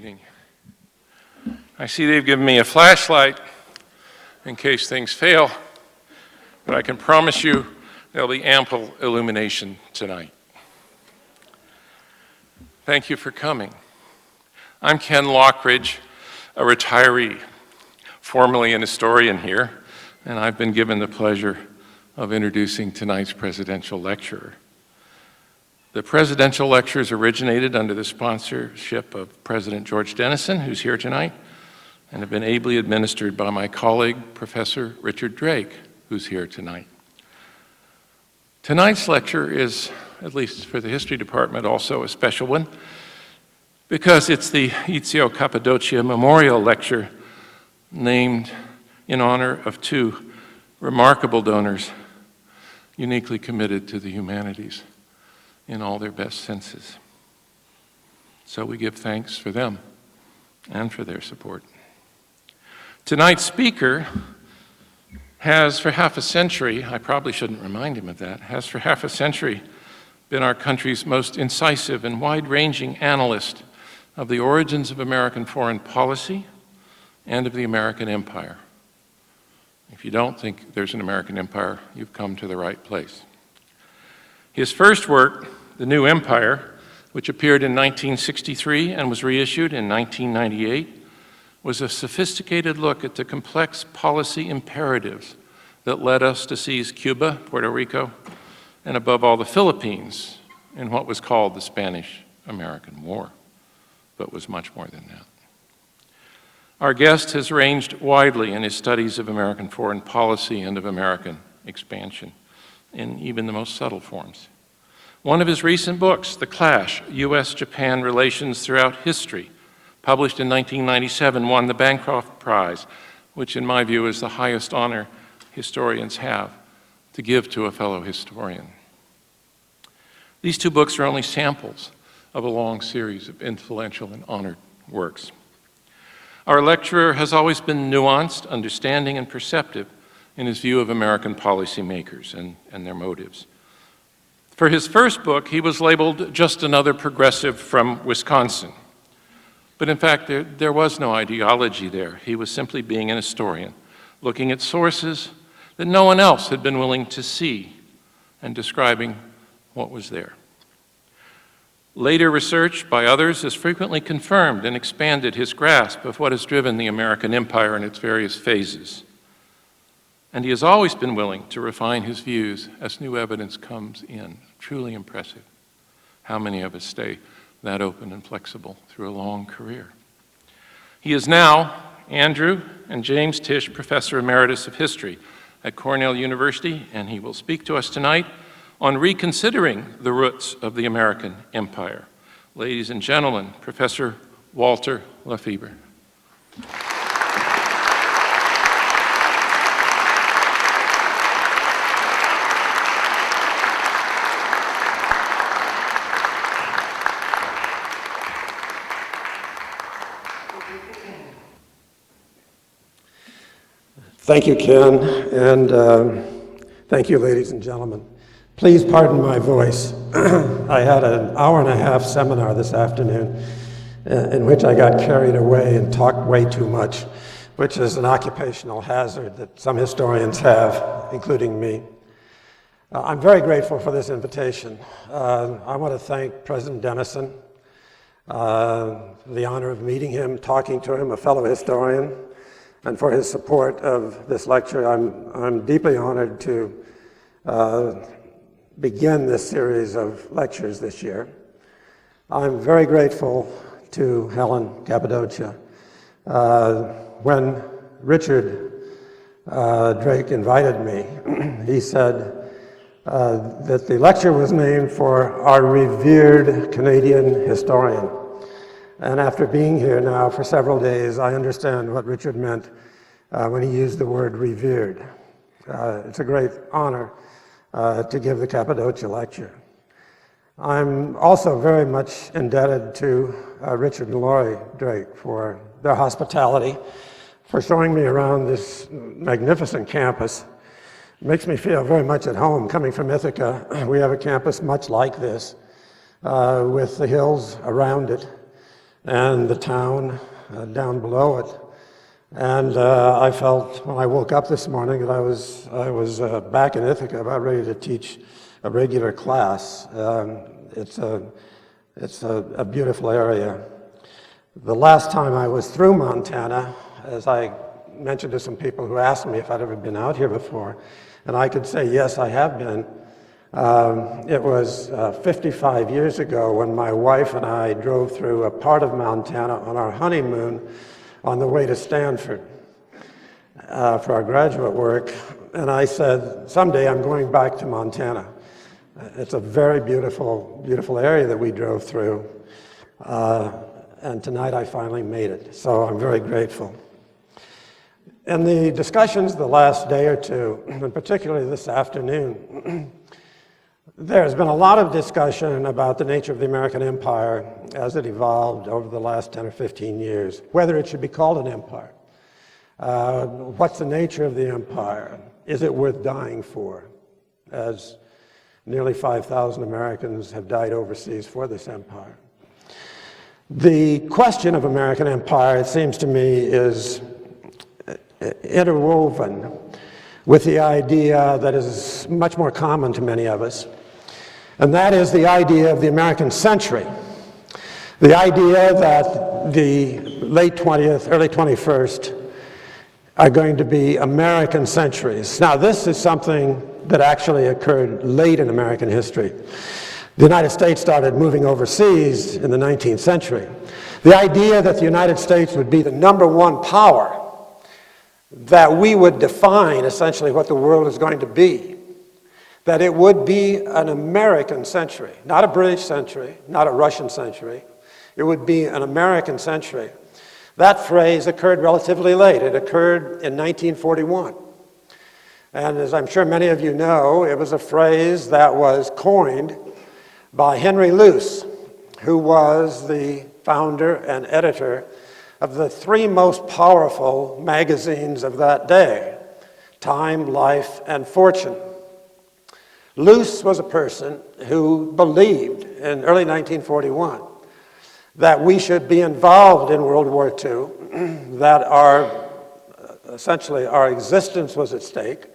evening. I see they've given me a flashlight in case things fail, but I can promise you there'll be ample illumination tonight. Thank you for coming. I'm Ken Lockridge, a retiree, formerly an historian here, and I've been given the pleasure of introducing tonight's presidential lecturer. The presidential lectures originated under the sponsorship of President George Dennison, who's here tonight, and have been ably administered by my colleague, Professor Richard Drake, who's here tonight. Tonight's lecture is, at least for the history department, also a special one, because it's the Ezio Cappadocia Memorial Lecture named in honor of two remarkable donors uniquely committed to the humanities in all their best senses. So we give thanks for them and for their support. Tonight's speaker has for half a century, I probably shouldn't remind him of that, has for half a century been our country's most incisive and wide-ranging analyst of the origins of American foreign policy and of the American empire. If you don't think there's an American empire, you've come to the right place. His first work, The New Empire, which appeared in 1963 and was reissued in 1998, was a sophisticated look at the complex policy imperatives that led us to seize Cuba, Puerto Rico, and above all the Philippines in what was called the Spanish-American War, but was much more than that. Our guest has ranged widely in his studies of American foreign policy and of American expansion, in even the most subtle forms. One of his recent books, The Clash, U.S.-Japan Relations Throughout History, published in 1997, won the Bancroft Prize, which in my view is the highest honor historians have to give to a fellow historian. These two books are only samples of a long series of influential and honored works. Our lecturer has always been nuanced, understanding, and perceptive in his view of American policymakers and their motives. For his first book, he was labeled just another progressive from Wisconsin. But in fact, there was no ideology there. He was simply being an historian, looking at sources that no one else had been willing to see and describing what was there. Later research by others has frequently confirmed and expanded his grasp of what has driven the American empire in its various phases. And he has always been willing to refine his views as new evidence comes in. Truly impressive how many of us stay that open and flexible through a long career. He is now Andrew and James Tisch Professor Emeritus of History at Cornell University, and he will speak to us tonight on reconsidering the roots of the American empire. Ladies and gentlemen, Professor Walter Lefebvre. Thank you, Ken, and thank you, ladies and gentlemen. Please pardon my voice. I had an hour-and-a-half seminar this afternoon in which I got carried away and talked way too much, which is an occupational hazard that some historians have, including me. I'm very grateful for this invitation. I want to thank President Dennison for the honor of meeting him, talking to him, a fellow historian, and for his support of this lecture. I'm deeply honored to begin this series of lectures this year. I'm very grateful to Helen Cappadocia. When Richard Drake invited me, he said that the lecture was named for our revered Canadian historian. And after being here now for several days, I understand what Richard meant when he used the word revered. It's a great honor to give the Cappadocia lecture. I'm also very much indebted to Richard and Lori Drake for their hospitality, for showing me around this magnificent campus. It makes me feel very much at home. Coming from Ithaca, we have a campus much like this, with the hills around it. and the town down below it. And I felt when I woke up this morning that I was back in Ithaca, about ready to teach a regular class. It's a beautiful area. The last time I was through Montana, as I mentioned to some people who asked me if I'd ever been out here before, and I could say, yes, I have been. It was 55 years ago when my wife and I drove through a part of Montana on our honeymoon on the way to Stanford for our graduate work. And I said, someday I'm going back to Montana. It's a very beautiful, beautiful area that we drove through. And tonight I finally made it. So I'm very grateful. In the discussions the last day or two, and particularly this afternoon, there's been a lot of discussion about the nature of the American empire as it evolved over the last 10 or 15 years, whether it should be called an empire. What's the nature of the empire? Is it worth dying for? As nearly 5,000 Americans have died overseas for this empire. The question of American empire, it seems to me, is interwoven with the idea that is much more common to many of us, and that is the idea of the American century. The idea that the late 20th, early 21st are going to be American centuries. Now, this is something that actually occurred late in American history. The United States started moving overseas in the 19th century. The idea that the United States would be the #1 power, that we would define essentially what the world is going to be, that it would be an American century, not a British century, not a Russian century. It would be an American century. That phrase occurred relatively late. It occurred in 1941. And as I'm sure many of you know, it was a phrase that was coined by Henry Luce, who was the founder and editor of the 3 most powerful magazines of that day, Time, Life, and Fortune. Luce was a person who believed in early 1941 that we should be involved in World War II, that essentially our existence was at stake,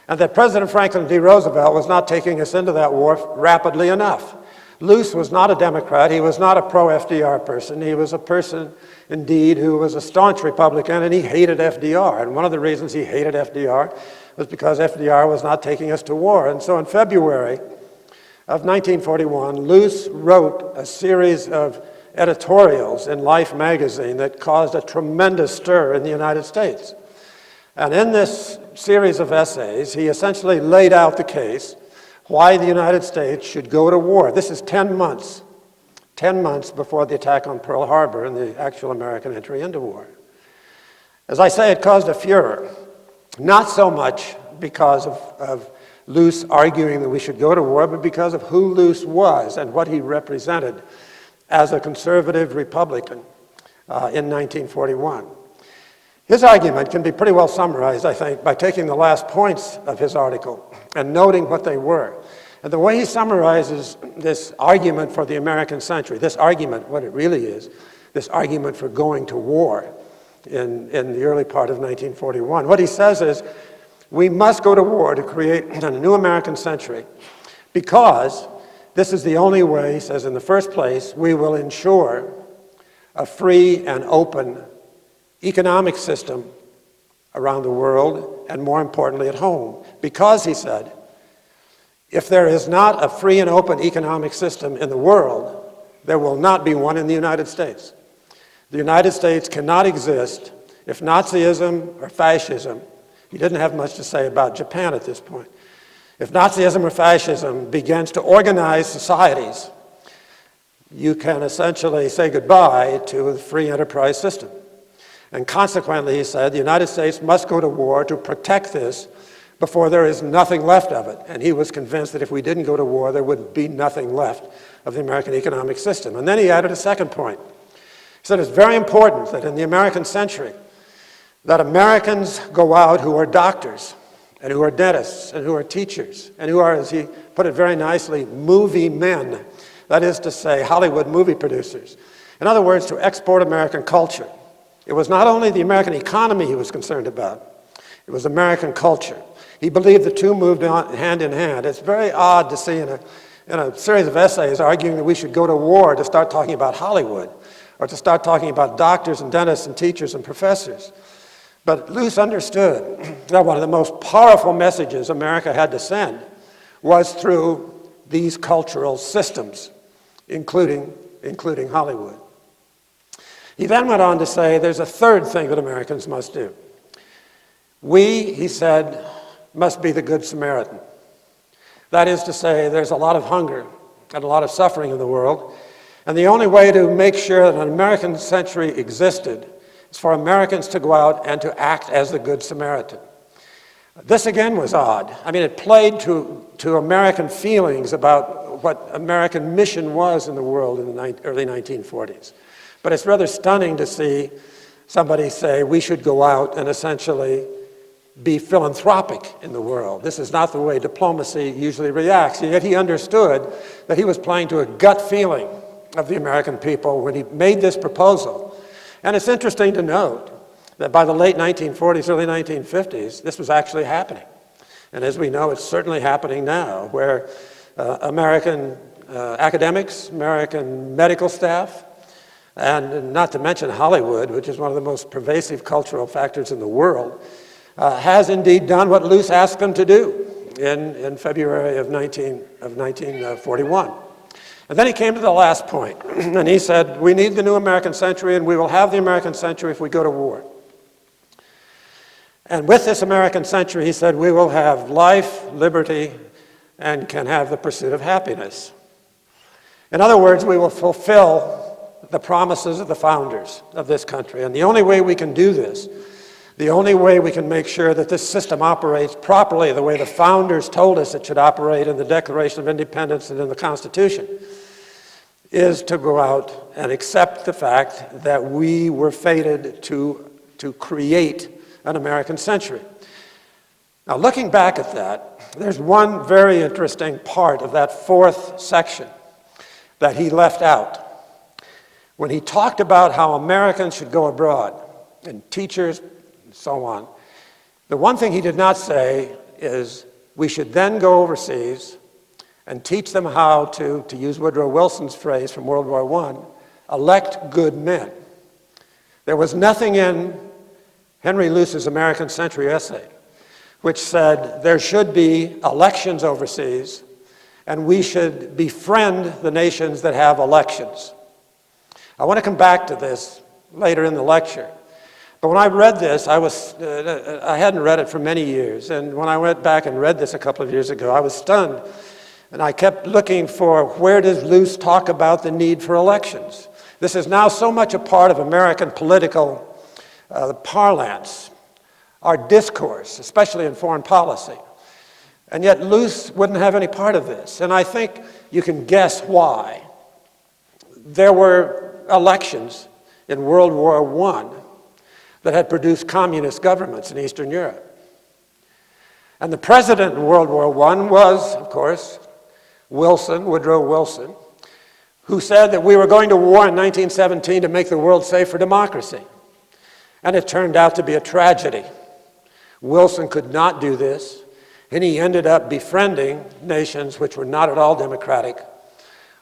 and that President Franklin D. Roosevelt was not taking us into that war rapidly enough. Luce was not a Democrat. He was not a pro-FDR person. He was a person, indeed, who was a staunch Republican, and he hated FDR. And one of the reasons he hated FDR was because FDR was not taking us to war. And so in February of 1941, Luce wrote a series of editorials in Life magazine that caused a tremendous stir in the United States. And in this series of essays, he essentially laid out the case why the United States should go to war. This is 10 months before the attack on Pearl Harbor and the actual American entry into war. As I say, it caused a furor, not so much because of Luce arguing that we should go to war, but because of who Luce was and what he represented as a conservative Republican in 1941. His argument can be pretty well summarized, I think, by taking the last points of his article and noting what they were. And the way he summarizes this argument for the American century, this argument, what it really is, this argument for going to war in the early part of 1941, what he says is, we must go to war to create a new American century because this is the only way, he says, in the first place, we will ensure a free and open economic system around the world, and more importantly at home. Because, he said, if there is not a free and open economic system in the world, there will not be one in the United States. The United States cannot exist if Nazism or fascism, he didn't have much to say about Japan at this point, if Nazism or fascism begins to organize societies, you can essentially say goodbye to a free enterprise system. And consequently, he said, the United States must go to war to protect this before there is nothing left of it. And he was convinced that if we didn't go to war, there would be nothing left of the American economic system. And then he added a second point. He said it's very important that in the American century, that Americans go out who are doctors and who are dentists and who are teachers and who are, as he put it very nicely, movie men. That is to say, Hollywood movie producers. In other words, to export American culture. It was not only the American economy he was concerned about, it was American culture. He believed the two moved on hand in hand. It's very odd to see in a series of essays arguing that we should go to war to start talking about Hollywood, or to start talking about doctors and dentists and teachers and professors. But Luce understood that one of the most powerful messages America had to send was through these cultural systems, including Hollywood. He then went on to say there's a third thing that Americans must do. We, he said, must be the Good Samaritan. That is to say, there's a lot of hunger and a lot of suffering in the world, and the only way to make sure that an American century existed is for Americans to go out and to act as the Good Samaritan. This again was odd. I mean, it played to American feelings about what American mission was in the world in the early 1940s. But it's rather stunning to see somebody say we should go out and essentially be philanthropic in the world. This is not the way diplomacy usually reacts. And yet he understood that he was playing to a gut feeling of the American people when he made this proposal. And it's interesting to note that by the late 1940s, early 1950s, this was actually happening. And as we know, it's certainly happening now, where American academics, American medical staff, and not to mention Hollywood, which is one of the most pervasive cultural factors in the world, has indeed done what Luce asked them to do in February of 1941. And then he came to the last point, and he said, we need the new American century, and we will have the American century if we go to war. And with this American century, he said, we will have life, liberty, and can have the pursuit of happiness. In other words, we will fulfill the promises of the founders of this country. And the only way we can do this, the only way we can make sure that this system operates properly the way the founders told us it should operate in the Declaration of Independence and in the Constitution, is to go out and accept the fact that we were fated to create an American century. Now, looking back at that, there's one very interesting part of that fourth section that he left out. When he talked about how Americans should go abroad, and teachers, and so on, the one thing he did not say is we should then go overseas and teach them how to use Woodrow Wilson's phrase from World War I, elect good men. There was nothing in Henry Luce's American Century essay which said there should be elections overseas and we should befriend the nations that have elections. I want to come back to this later in the lecture. But when I read this, I hadn't read it for many years. And when I went back and read this a couple of years ago, I was stunned. And I kept looking for where does Luce talk about the need for elections? This is now so much a part of American political parlance, our discourse, especially in foreign policy. And yet Luce wouldn't have any part of this. And I think you can guess why. There were elections in World War I that had produced communist governments in Eastern Europe. And the president in World War I was, of course, Woodrow Wilson, who said that we were going to war in 1917 to make the world safe for democracy. And it turned out to be a tragedy. Wilson could not do this, and he ended up befriending nations which were not at all democratic,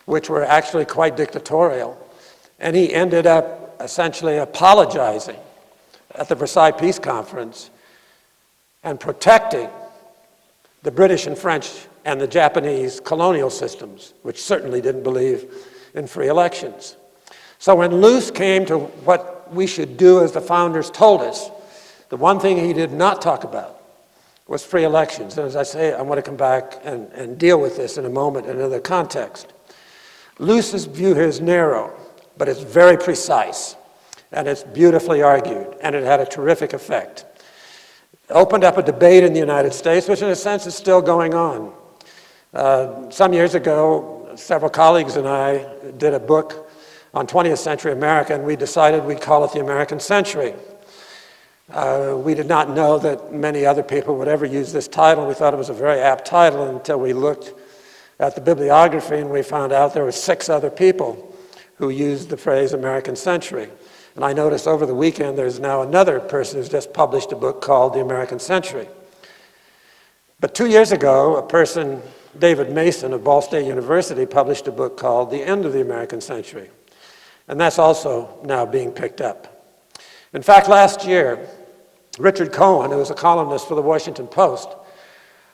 which were actually quite dictatorial. And he ended up essentially apologizing at the Versailles Peace Conference and protecting the British and French and the Japanese colonial systems, which certainly didn't believe in free elections. So when Luce came to what we should do as the founders told us, the one thing he did not talk about was free elections. And as I say, I want to come back and deal with this in a moment in another context. Luce's view here is narrow, but it's very precise, and it's beautifully argued, and it had a terrific effect. It opened up a debate in the United States, which in a sense is still going on. Some years ago, several colleagues and I did a book on 20th century America, and we decided we'd call it the American Century. We did not know that many other people would ever use this title. We thought it was a very apt title until we looked at the bibliography and we found out there were 6 other people who used the phrase American century. And I noticed over the weekend there's now another person who's just published a book called The American Century. But 2 years ago, a person, David Mason of Ball State University, published a book called The End of the American Century. And that's also now being picked up. In fact, last year, Richard Cohen, who was a columnist for the Washington Post,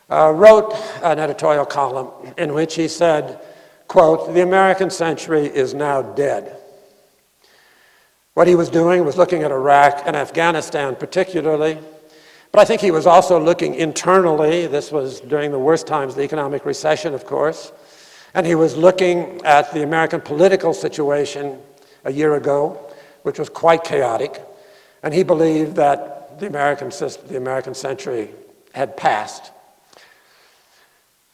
wrote an editorial column in which he said, quote, "The American century is now dead." What he was doing was looking at Iraq and Afghanistan particularly, but I think he was also looking internally. This was during the worst times of the economic recession, of course, and he was looking at the American political situation a year ago, which was quite chaotic, and he believed that the American century had passed.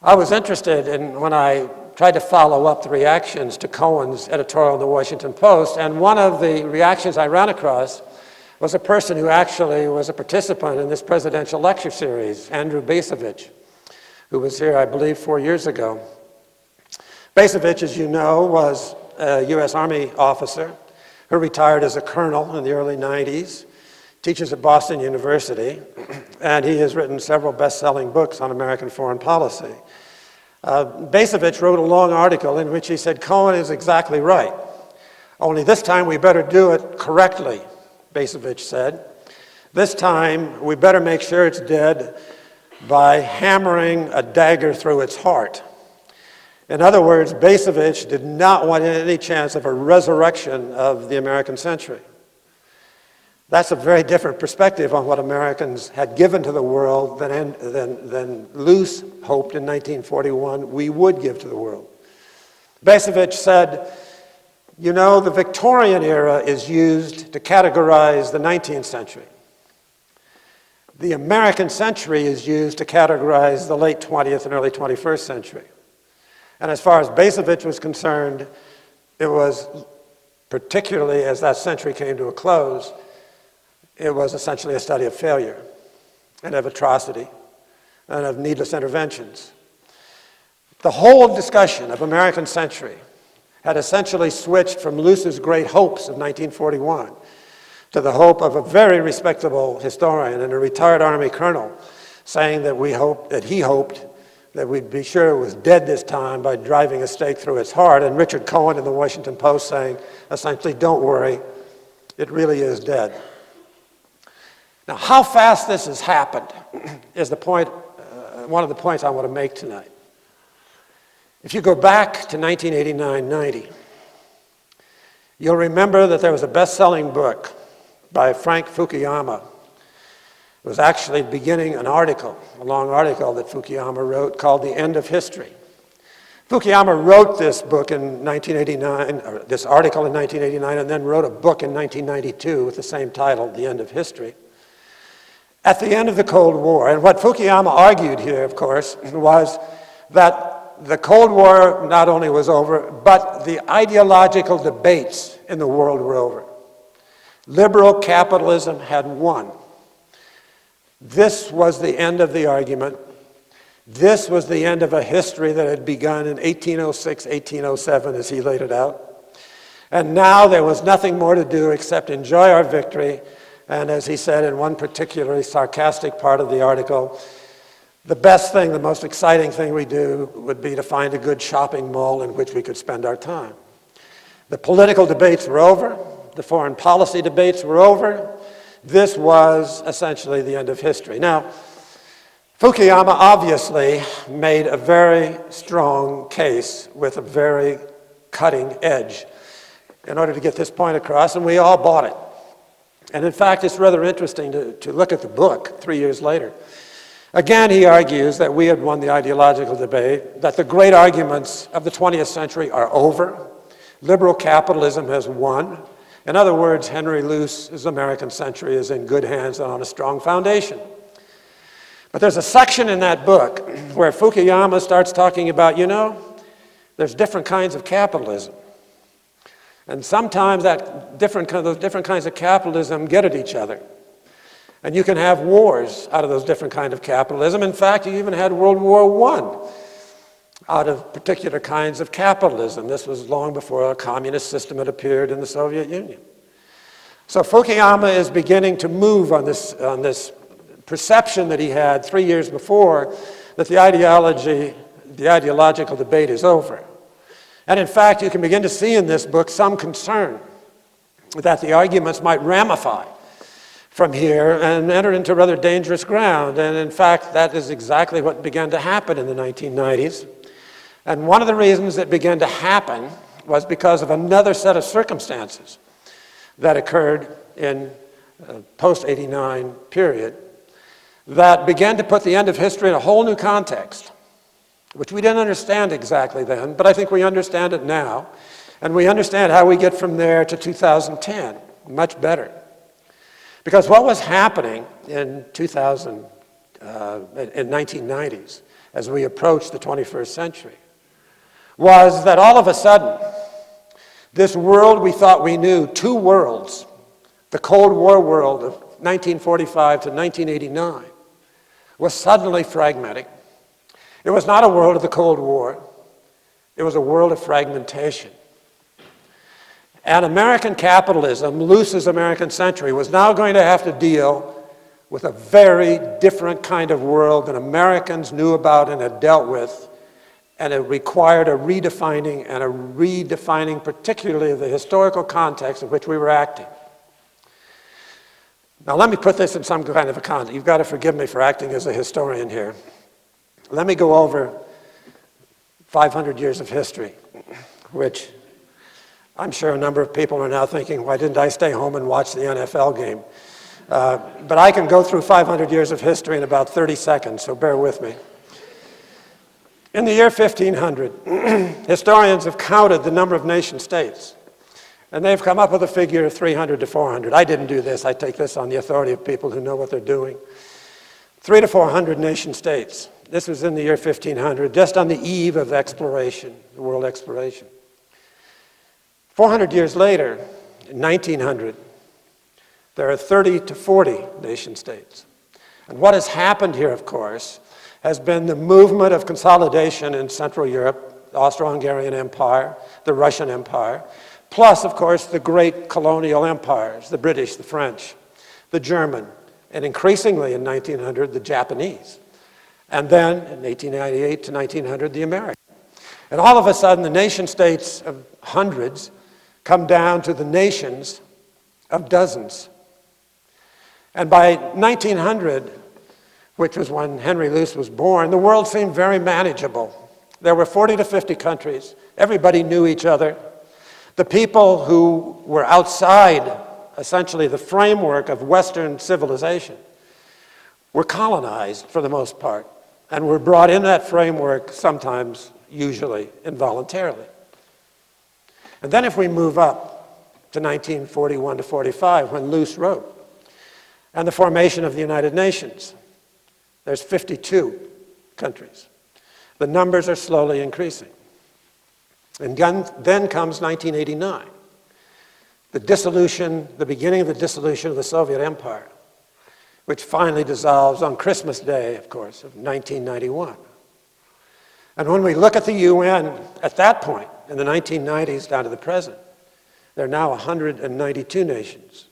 I was interested in, when I tried to follow up the reactions to Cohen's editorial in the Washington Post, and one of the reactions I ran across was a person who actually was a participant in this presidential lecture series, Andrew Bacevich, who was here, I believe, 4 years ago. Bacevich, as you know, was a U.S. Army officer who retired as a colonel in the early 90s, teaches at Boston University, and he has written several best-selling books on American foreign policy. Bacevich wrote a long article in which he said, Cohen is exactly right. Only this time we better do it correctly, Bacevich said. This time we better make sure it's dead by hammering a dagger through its heart. In other words, Bacevich did not want any chance of a resurrection of the American century. That's a very different perspective on what Americans had given to the world than Luce hoped in 1941 we would give to the world. Bacevich said, you know, the Victorian era is used to categorize the 19th century. The American century is used to categorize the late 20th and early 21st century. And as far as Bacevich was concerned, it was, particularly as that century came to a close, it was essentially a study of failure and of atrocity and of needless interventions. The whole discussion of American century had essentially switched from Luce's great hopes of 1941 to the hope of a very respectable historian and a retired Army colonel saying that he hoped that we'd be sure it was dead this time by driving a stake through its heart, and Richard Cohen in the Washington Post saying, essentially, don't worry, it really is dead. Now, how fast this has happened is the point, one of the points I want to make tonight. If you go back to 1989-90, you'll remember that there was a best-selling book by Frank Fukuyama. It was actually beginning an article, a long article that Fukuyama wrote called The End of History. Fukuyama wrote this book in 1989, or this article in 1989, and then wrote a book in 1992 with the same title, The End of History. At the end of the Cold War, and what Fukuyama argued here, of course, was that the Cold War not only was over, but the ideological debates in the world were over. Liberal capitalism had won. This was the end of the argument. This was the end of a history that had begun in 1806, 1807, as he laid it out. And now there was nothing more to do except enjoy our victory. And as he said in one particularly sarcastic part of the article, the best thing, the most exciting thing we do would be to find a good shopping mall in which we could spend our time. The political debates were over. The foreign policy debates were over. This was essentially the end of history. Now, Fukuyama obviously made a very strong case with a very cutting edge in order to get this point across, and we all bought it. And in fact, it's rather interesting to look at the book 3 years later. Again, he argues that we had won the ideological debate, that the great arguments of the 20th century are over. Liberal capitalism has won. In other words, Henry Luce's American century is in good hands and on a strong foundation. But there's a section in that book where Fukuyama starts talking about, you know, there's different kinds of capitalism. And sometimes those different kinds of capitalism get at each other. And you can have wars out of those different kinds of capitalism. In fact, you even had World War I out of particular kinds of capitalism. This was long before a communist system had appeared in the Soviet Union. So Fukuyama is beginning to move on this perception that he had 3 years before that the ideological debate is over. And in fact, you can begin to see in this book some concern that the arguments might ramify from here and enter into rather dangerous ground. And in fact, that is exactly what began to happen in the 1990s. And one of the reasons it began to happen was because of another set of circumstances that occurred in post-'89 period that began to put the end of history in a whole new context, which we didn't understand exactly then, but I think we understand it now. And we understand how we get from there to 2010 much better. Because what was happening in 1990s, as we approached the 21st century, was that all of a sudden, this world we thought we knew, two worlds, the Cold War world of 1945 to 1989, was suddenly fragmenting. It was not a world of the Cold War. It was a world of fragmentation. And American capitalism, Luce's American century, was now going to have to deal with a very different kind of world than Americans knew about and had dealt with. And it required a redefining particularly of the historical context in which we were acting. Now let me put this in some kind of a context. You've got to forgive me for acting as a historian here. Let me go over 500 years of history, which I'm sure a number of people are now thinking, why didn't I stay home and watch the NFL game? But I can go through 500 years of history in about 30 seconds, so bear with me. In the year 1500, historians have counted the number of nation states, and they've come up with a figure of 300 to 400. I didn't do this. I take this on the authority of people who know what they're doing. 300 to 400 nation states. This was in the year 1500, just on the eve of exploration, the world exploration. 400 years later, in 1900, there are 30 to 40 nation states. And what has happened here, of course, has been the movement of consolidation in Central Europe, the Austro-Hungarian Empire, the Russian Empire, plus, of course, the great colonial empires, the British, the French, the German, and increasingly in 1900, the Japanese. And then, in 1898 to 1900, the American. And all of a sudden, the nation states of hundreds come down to the nations of dozens. And by 1900, which was when Henry Luce was born, the world seemed very manageable. There were 40 to 50 countries. Everybody knew each other. The people who were outside, essentially, the framework of Western civilization were colonized for the most part and were brought in that framework sometimes, usually, involuntarily. And then if we move up to 1941 to 45, when Luce wrote, and the formation of the United Nations, there's 52 countries. The numbers are slowly increasing. And then comes 1989, the beginning of the dissolution of the Soviet Empire, which finally dissolves on Christmas Day, of course, of 1991. And when we look at the UN at that point, in the 1990s down to the present, there are now 192 nations.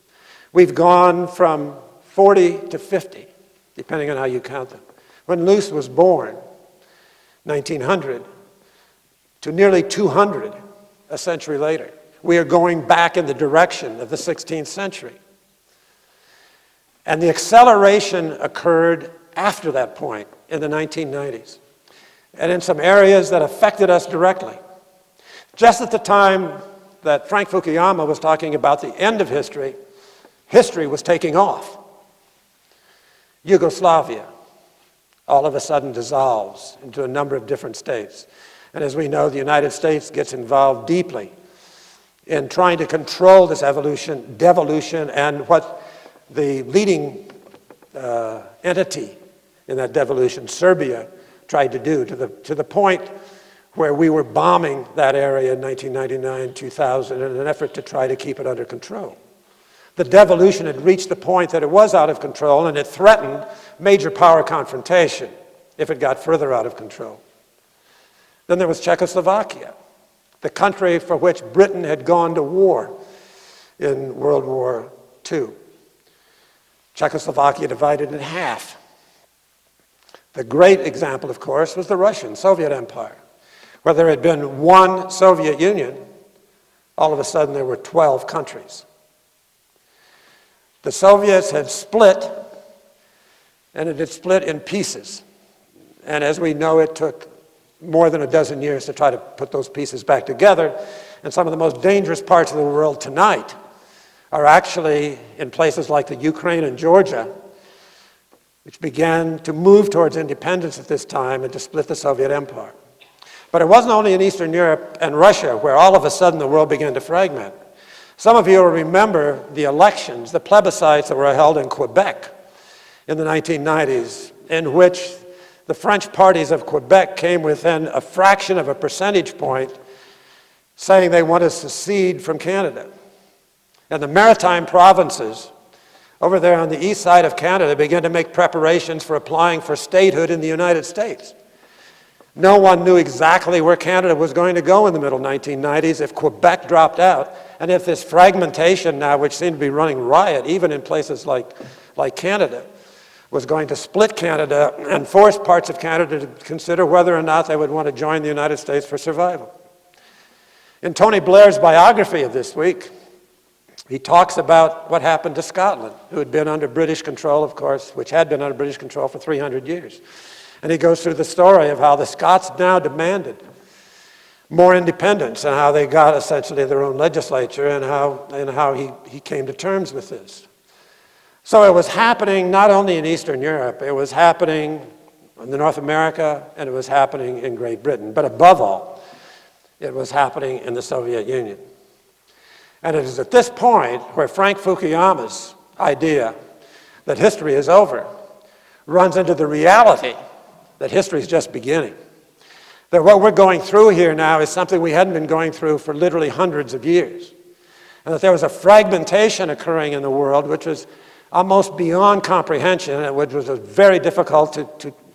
We've gone from 40 to 50, depending on how you count them. When Luce was born, 1900, to nearly 200 a century later. We are going back in the direction of the 16th century. And the acceleration occurred after that point in the 1990s, and in some areas that affected us directly. Just at the time that Frank Fukuyama was talking about the end of history, history was taking off. Yugoslavia all of a sudden dissolves into a number of different states. And as we know, the United States gets involved deeply in trying to control this devolution, and what the leading entity in that devolution, Serbia, tried to do, to the point where we were bombing that area in 1999, 2000 in an effort to try to keep it under control. The devolution had reached the point that it was out of control, and it threatened major power confrontation if it got further out of control. Then there was Czechoslovakia, the country for which Britain had gone to war in World War II. Czechoslovakia divided in half. The great example, of course, was the Russian Soviet Empire, where there had been one Soviet Union. All of a sudden there were 12 countries. The Soviets had split, and it had split in pieces. And as we know, it took more than a dozen years to try to put those pieces back together. And some of the most dangerous parts of the world tonight are actually in places like the Ukraine and Georgia, which began to move towards independence at this time and to split the Soviet Empire. But it wasn't only in Eastern Europe and Russia where all of a sudden the world began to fragment. Some of you will remember the elections, the plebiscites that were held in Quebec in the 1990s, in which the French parties of Quebec came within a fraction of a percentage point saying they want to secede from Canada. And the maritime provinces over there on the east side of Canada began to make preparations for applying for statehood in the United States. No one knew exactly where Canada was going to go in the middle 1990s if Quebec dropped out, and if this fragmentation now, which seemed to be running riot even in places like Canada, was going to split Canada and force parts of Canada to consider whether or not they would want to join the United States for survival. In Tony Blair's biography of this week, he talks about what happened to Scotland, who had been under British control, of course, which had been under British control for 300 years. And he goes through the story of how the Scots now demanded more independence and how they got essentially their own legislature and how he came to terms with this. So it was happening not only in Eastern Europe, it was happening in North America, and it was happening in Great Britain. But above all, it was happening in the Soviet Union. And it is at this point where Frank Fukuyama's idea that history is over runs into the reality that history is just beginning. That what we're going through here now is something we hadn't been going through for literally hundreds of years. And that there was a fragmentation occurring in the world which was almost beyond comprehension, and which was very difficult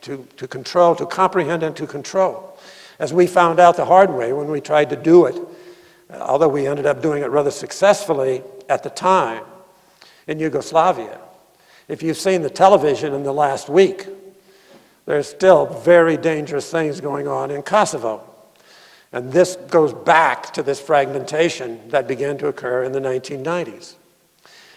to control, to comprehend and to control. As we found out the hard way when we tried to do it, although we ended up doing it rather successfully at the time in Yugoslavia. If you've seen the television in the last week, there's still very dangerous things going on in Kosovo. And this goes back to this fragmentation that began to occur in the 1990s.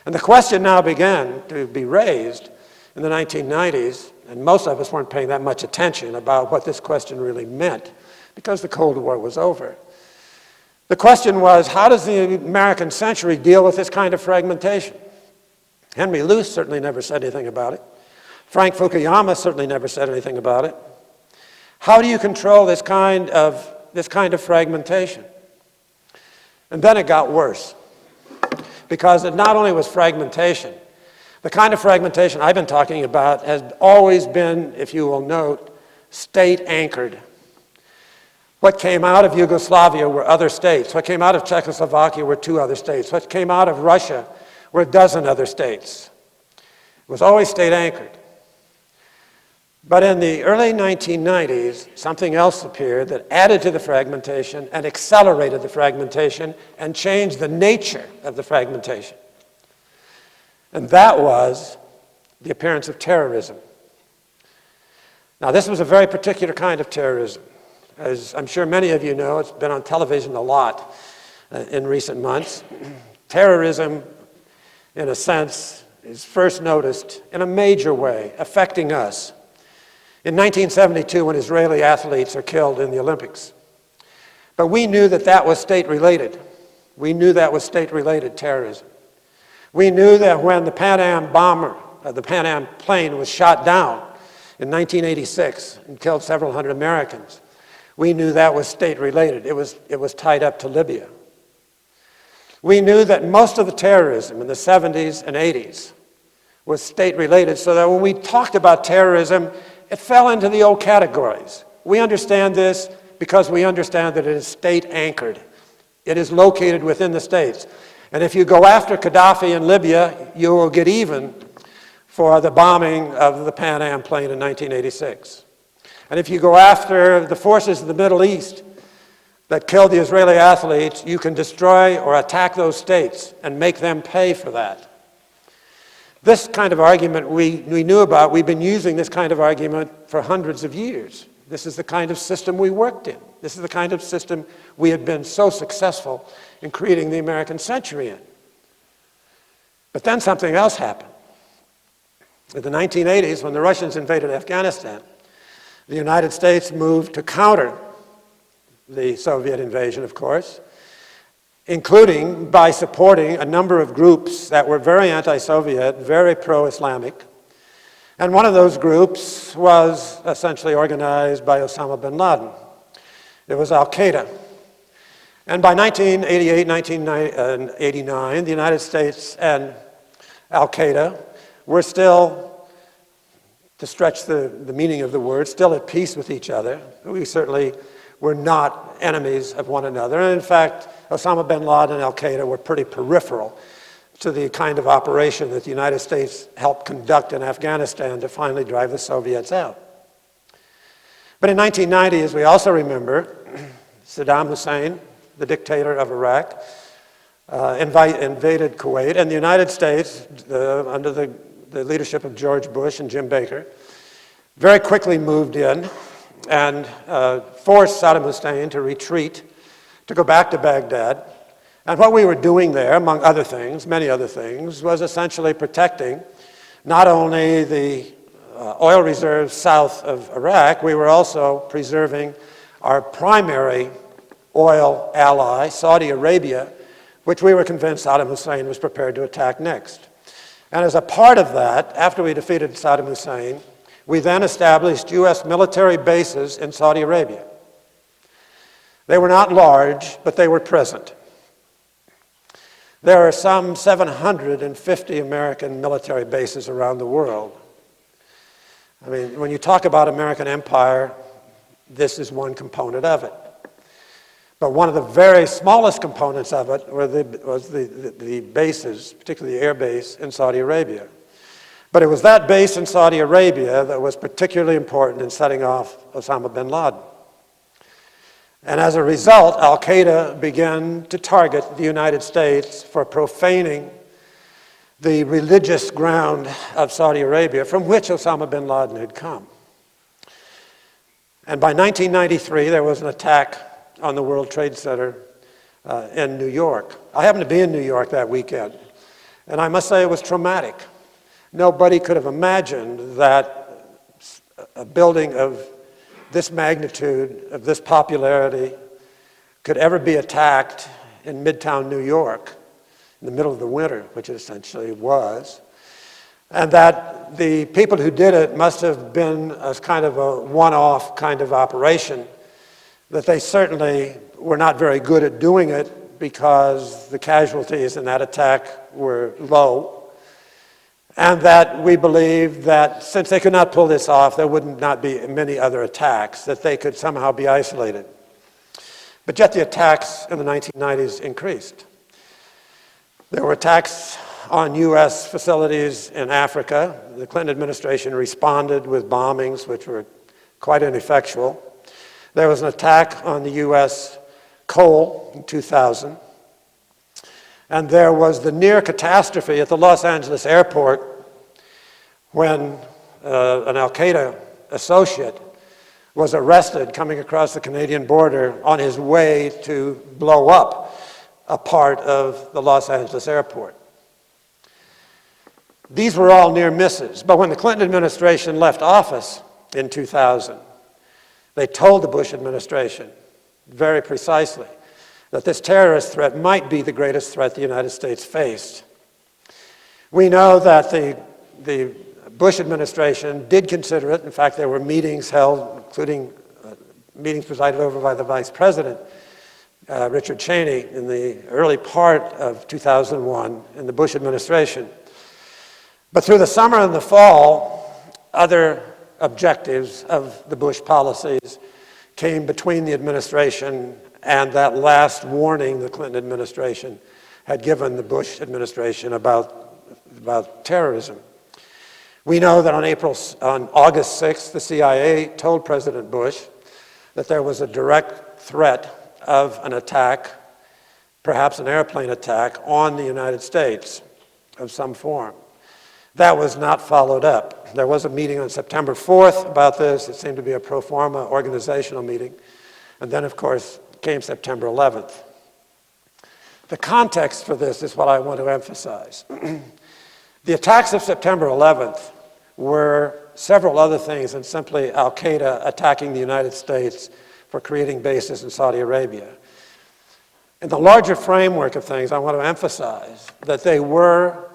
And the question now began to be raised in the 1990s, and most of us weren't paying that much attention about what this question really meant because the Cold War was over. The question was, how does the American century deal with this kind of fragmentation? Henry Luce certainly never said anything about it. Frank Fukuyama certainly never said anything about it. How do you control this kind of fragmentation? And then it got worse, because it not only was fragmentation, the kind of fragmentation I've been talking about has always been, if you will note, state-anchored. What came out of Yugoslavia were other states. What came out of Czechoslovakia were 2 other states. What came out of Russia were a dozen other states. It was always state-anchored. But in the early 1990s, something else appeared that added to the fragmentation and accelerated the fragmentation and changed the nature of the fragmentation. And that was the appearance of terrorism. Now, this was a very particular kind of terrorism. As I'm sure many of you know, it's been on television a lot in recent months. Terrorism, in a sense, is first noticed in a major way, affecting us. In 1972, when Israeli athletes are killed in the Olympics. But we knew that that was state-related. We knew that was state-related terrorism. We knew that when the Pan Am bomber, the Pan Am plane was shot down in 1986 and killed several hundred Americans, we knew that was state-related. It was tied up to Libya. We knew that most of the terrorism in the 70s and 80s was state-related, so that when we talked about terrorism, it fell into the old categories. We understand this because we understand that it is state-anchored. It is located within the states. And if you go after Gaddafi in Libya, you will get even for the bombing of the Pan Am plane in 1986. And if you go after the forces in the Middle East that killed the Israeli athletes, you can destroy or attack those states and make them pay for that. This kind of argument we knew about. We've been using this kind of argument for hundreds of years. This is the kind of system we worked in. This is the kind of system we had been so successful in creating the American century in. But then something else happened. In the 1980s, when the Russians invaded Afghanistan, the United States moved to counter the Soviet invasion, of course, including by supporting a number of groups that were very anti-Soviet, very pro-Islamic. And one of those groups was essentially organized by Osama bin Laden. It was Al-Qaeda. And by 1988, 1989, the United States and Al-Qaeda were still, to stretch the meaning of the word, still at peace with each other. We certainly were not enemies of one another. And in fact, Osama bin Laden and Al-Qaeda were pretty peripheral to the kind of operation that the United States helped conduct in Afghanistan to finally drive the Soviets out. But in 1990, as we also remember, Saddam Hussein, the dictator of Iraq, invaded Kuwait, and the United States, under the leadership of George Bush and Jim Baker, very quickly moved in and forced Saddam Hussein to retreat, to go back to Baghdad. And what we were doing there, among other things, many other things, was essentially protecting not only the oil reserves south of Iraq, we were also preserving our primary oil ally, Saudi Arabia, which we were convinced Saddam Hussein was prepared to attack next. And as a part of that, after we defeated Saddam Hussein, we then established U.S. military bases in Saudi Arabia. They were not large, but they were present. There are some 750 American military bases around the world. I mean, when you talk about American empire, this is one component of it. But one of the very smallest components of it was the bases, particularly the air base in Saudi Arabia. But it was that base in Saudi Arabia that was particularly important in setting off Osama bin Laden. And as a result, Al-Qaeda began to target the United States for profaning the religious ground of Saudi Arabia, from which Osama bin Laden had come. And by 1993, there was an attack on the World Trade Center in New York. I happened to be in New York that weekend, and I must say it was traumatic. Nobody could have imagined that a building of this magnitude, of this popularity, could ever be attacked in Midtown New York in the middle of the winter, which it essentially was, and that the people who did it must have been as kind of a one-off kind of operation, that they certainly were not very good at doing it because the casualties in that attack were low, and that we believe that since they could not pull this off, there would not be many other attacks, that they could somehow be isolated. But yet the attacks in the 1990s increased. There were attacks on U.S. facilities in Africa. The Clinton administration responded with bombings, which were quite ineffectual. There was an attack on the U.S. coal in 2000. And there was the near catastrophe at the Los Angeles airport when an Al-Qaeda associate was arrested coming across the Canadian border on his way to blow up a part of the Los Angeles airport. These were all near misses, but when the Clinton administration left office in 2000, they told the Bush administration very precisely that this terrorist threat might be the greatest threat the United States faced. We know that the Bush administration did consider it. In fact, there were meetings held, including meetings presided over by the Vice President, Richard Cheney, in the early part of 2001 in the Bush administration. But through the summer and the fall, other objectives of the Bush policies came between the administration and that last warning the Clinton administration had given the Bush administration about terrorism. We know that on August 6th, the CIA told President Bush that there was a direct threat of an attack, perhaps an airplane attack, on the United States of some form. That was not followed up. There was a meeting on September 4th about this. It seemed to be a pro forma organizational meeting. And then, of course, came September 11th. The context for this is what I want to emphasize. The attacks of September 11th were several other things than simply al-Qaeda attacking the United States for creating bases in Saudi Arabia. In the larger framework of things, I want to emphasize that they were,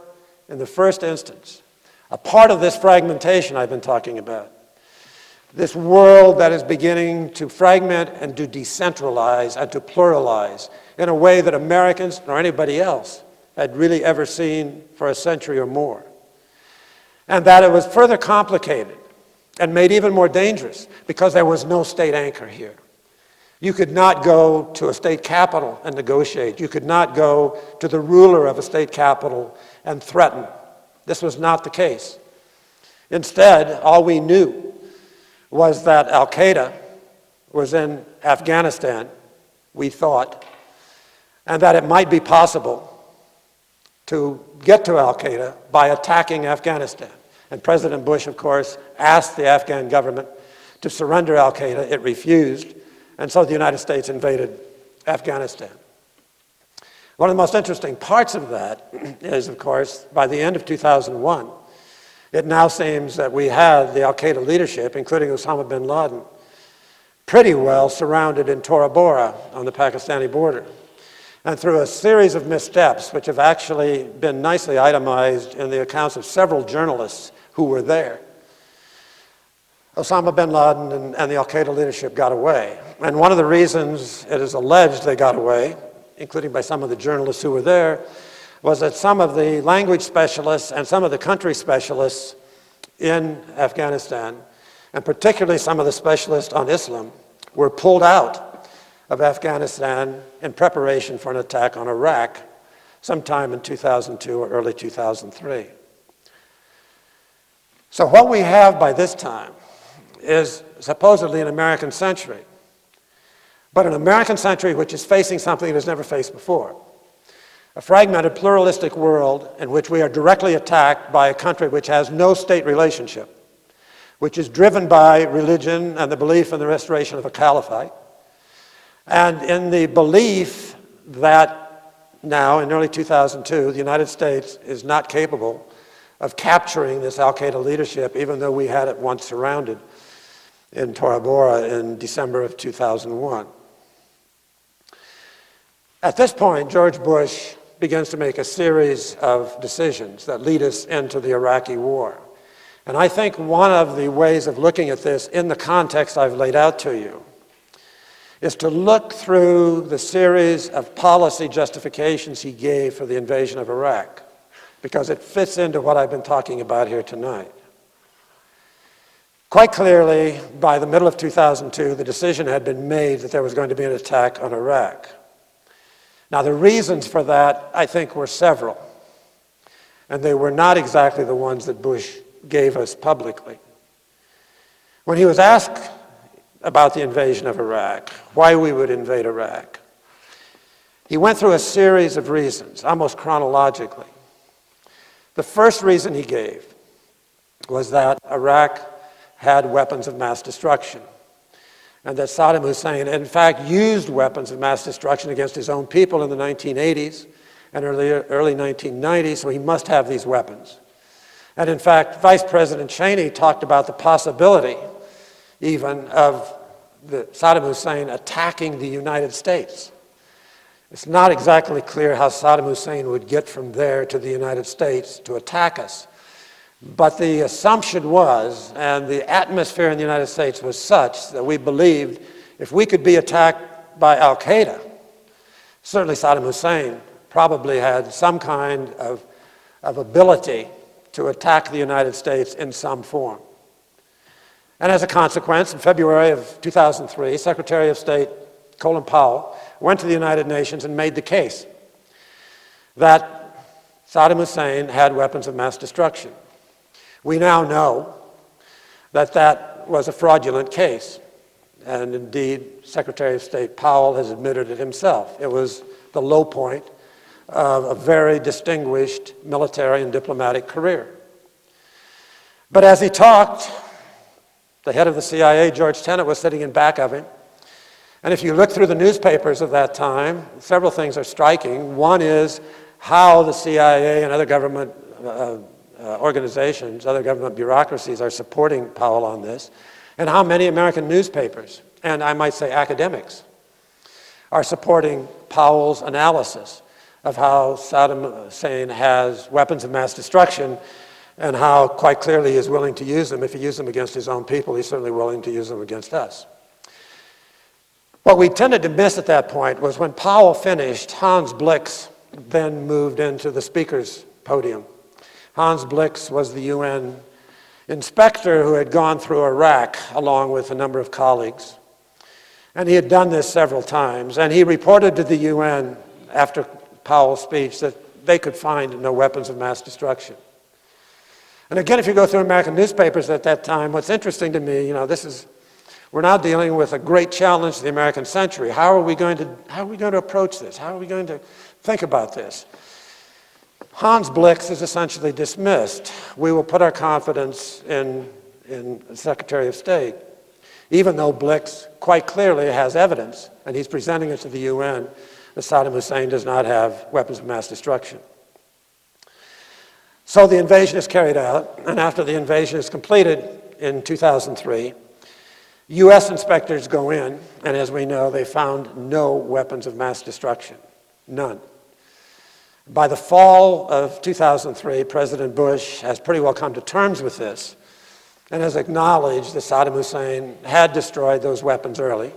in the first instance, a part of this fragmentation I've been talking about. This world that is beginning to fragment and to decentralize and to pluralize in a way that Americans nor anybody else had really ever seen for a century or more. And that it was further complicated and made even more dangerous because there was no state anchor here. You could not go to a state capital and negotiate. You could not go to the ruler of a state capital and threaten. This was not the case. Instead, all we knew was that al-Qaeda was in Afghanistan, we thought, and that it might be possible to get to al-Qaeda by attacking Afghanistan. And President Bush, of course, asked the Afghan government to surrender al-Qaeda. It refused, and so the United States invaded Afghanistan. One of the most interesting parts of that is, of course, by the end of 2001, it now seems that we had the al-Qaeda leadership, including Osama bin Laden, pretty well surrounded in Tora Bora on the Pakistani border. And through a series of missteps, which have actually been nicely itemized in the accounts of several journalists who were there, Osama bin Laden and the al-Qaeda leadership got away. And one of the reasons it is alleged they got away, including by some of the journalists who were there, was that some of the language specialists and some of the country specialists in Afghanistan, and particularly some of the specialists on Islam, were pulled out of Afghanistan in preparation for an attack on Iraq sometime in 2002 or early 2003. So what we have by this time is supposedly an American century, but an American century which is facing something it has never faced before. A fragmented, pluralistic world in which we are directly attacked by a country which has no state relationship, which is driven by religion and the belief in the restoration of a caliphate, and in the belief that now, in early 2002, the United States is not capable of capturing this al-Qaeda leadership, even though we had it once surrounded in Tora Bora in December of 2001. At this point, George Bush begins to make a series of decisions that lead us into the Iraqi war. And I think one of the ways of looking at this in the context I've laid out to you is to look through the series of policy justifications he gave for the invasion of Iraq, because it fits into what I've been talking about here tonight. Quite clearly, by the middle of 2002, the decision had been made that there was going to be an attack on Iraq. Now, the reasons for that, I think, were several, and they were not exactly the ones that Bush gave us publicly. When he was asked about the invasion of Iraq, why we would invade Iraq, he went through a series of reasons, almost chronologically. The first reason he gave was that Iraq had weapons of mass destruction, and that Saddam Hussein, in fact, used weapons of mass destruction against his own people in the 1980s and early 1990s, so he must have these weapons. And in fact, Vice President Cheney talked about the possibility even of Saddam Hussein attacking the United States. It's not exactly clear how Saddam Hussein would get from there to the United States to attack us. But the assumption was, and the atmosphere in the United States was such, that we believed if we could be attacked by al-Qaeda, certainly Saddam Hussein probably had some kind of ability to attack the United States in some form. And as a consequence, in February of 2003, Secretary of State Colin Powell went to the United Nations and made the case that Saddam Hussein had weapons of mass destruction. We now know that that was a fraudulent case. And indeed, Secretary of State Powell has admitted it himself. It was the low point of a very distinguished military and diplomatic career. But as he talked, the head of the CIA, George Tenet, was sitting in back of him. And if you look through the newspapers of that time, several things are striking. One is how the CIA and other government organizations, other government bureaucracies are supporting Powell on this, and how many American newspapers, and I might say academics, are supporting Powell's analysis of how Saddam Hussein has weapons of mass destruction and how quite clearly he is willing to use them. If he used them against his own people, he's certainly willing to use them against us. What we tended to miss at that point was when Powell finished, Hans Blix then moved into the speaker's podium. Hans Blix was the UN inspector who had gone through Iraq along with a number of colleagues. And he had done this several times. And he reported to the UN after Powell's speech that they could find no weapons of mass destruction. And again, if you go through American newspapers at that time, what's interesting to me, we're now dealing with a great challenge to the American century. How are we going to approach this? How are we going to think about this? Hans Blix is essentially dismissed. We will put our confidence in the Secretary of State, even though Blix quite clearly has evidence, and he's presenting it to the UN, that Saddam Hussein does not have weapons of mass destruction. So the invasion is carried out, and after the invasion is completed in 2003, US inspectors go in, and as we know, they found no weapons of mass destruction, none. By the fall of 2003, President Bush has pretty well come to terms with this and has acknowledged that Saddam Hussein had destroyed those weapons early.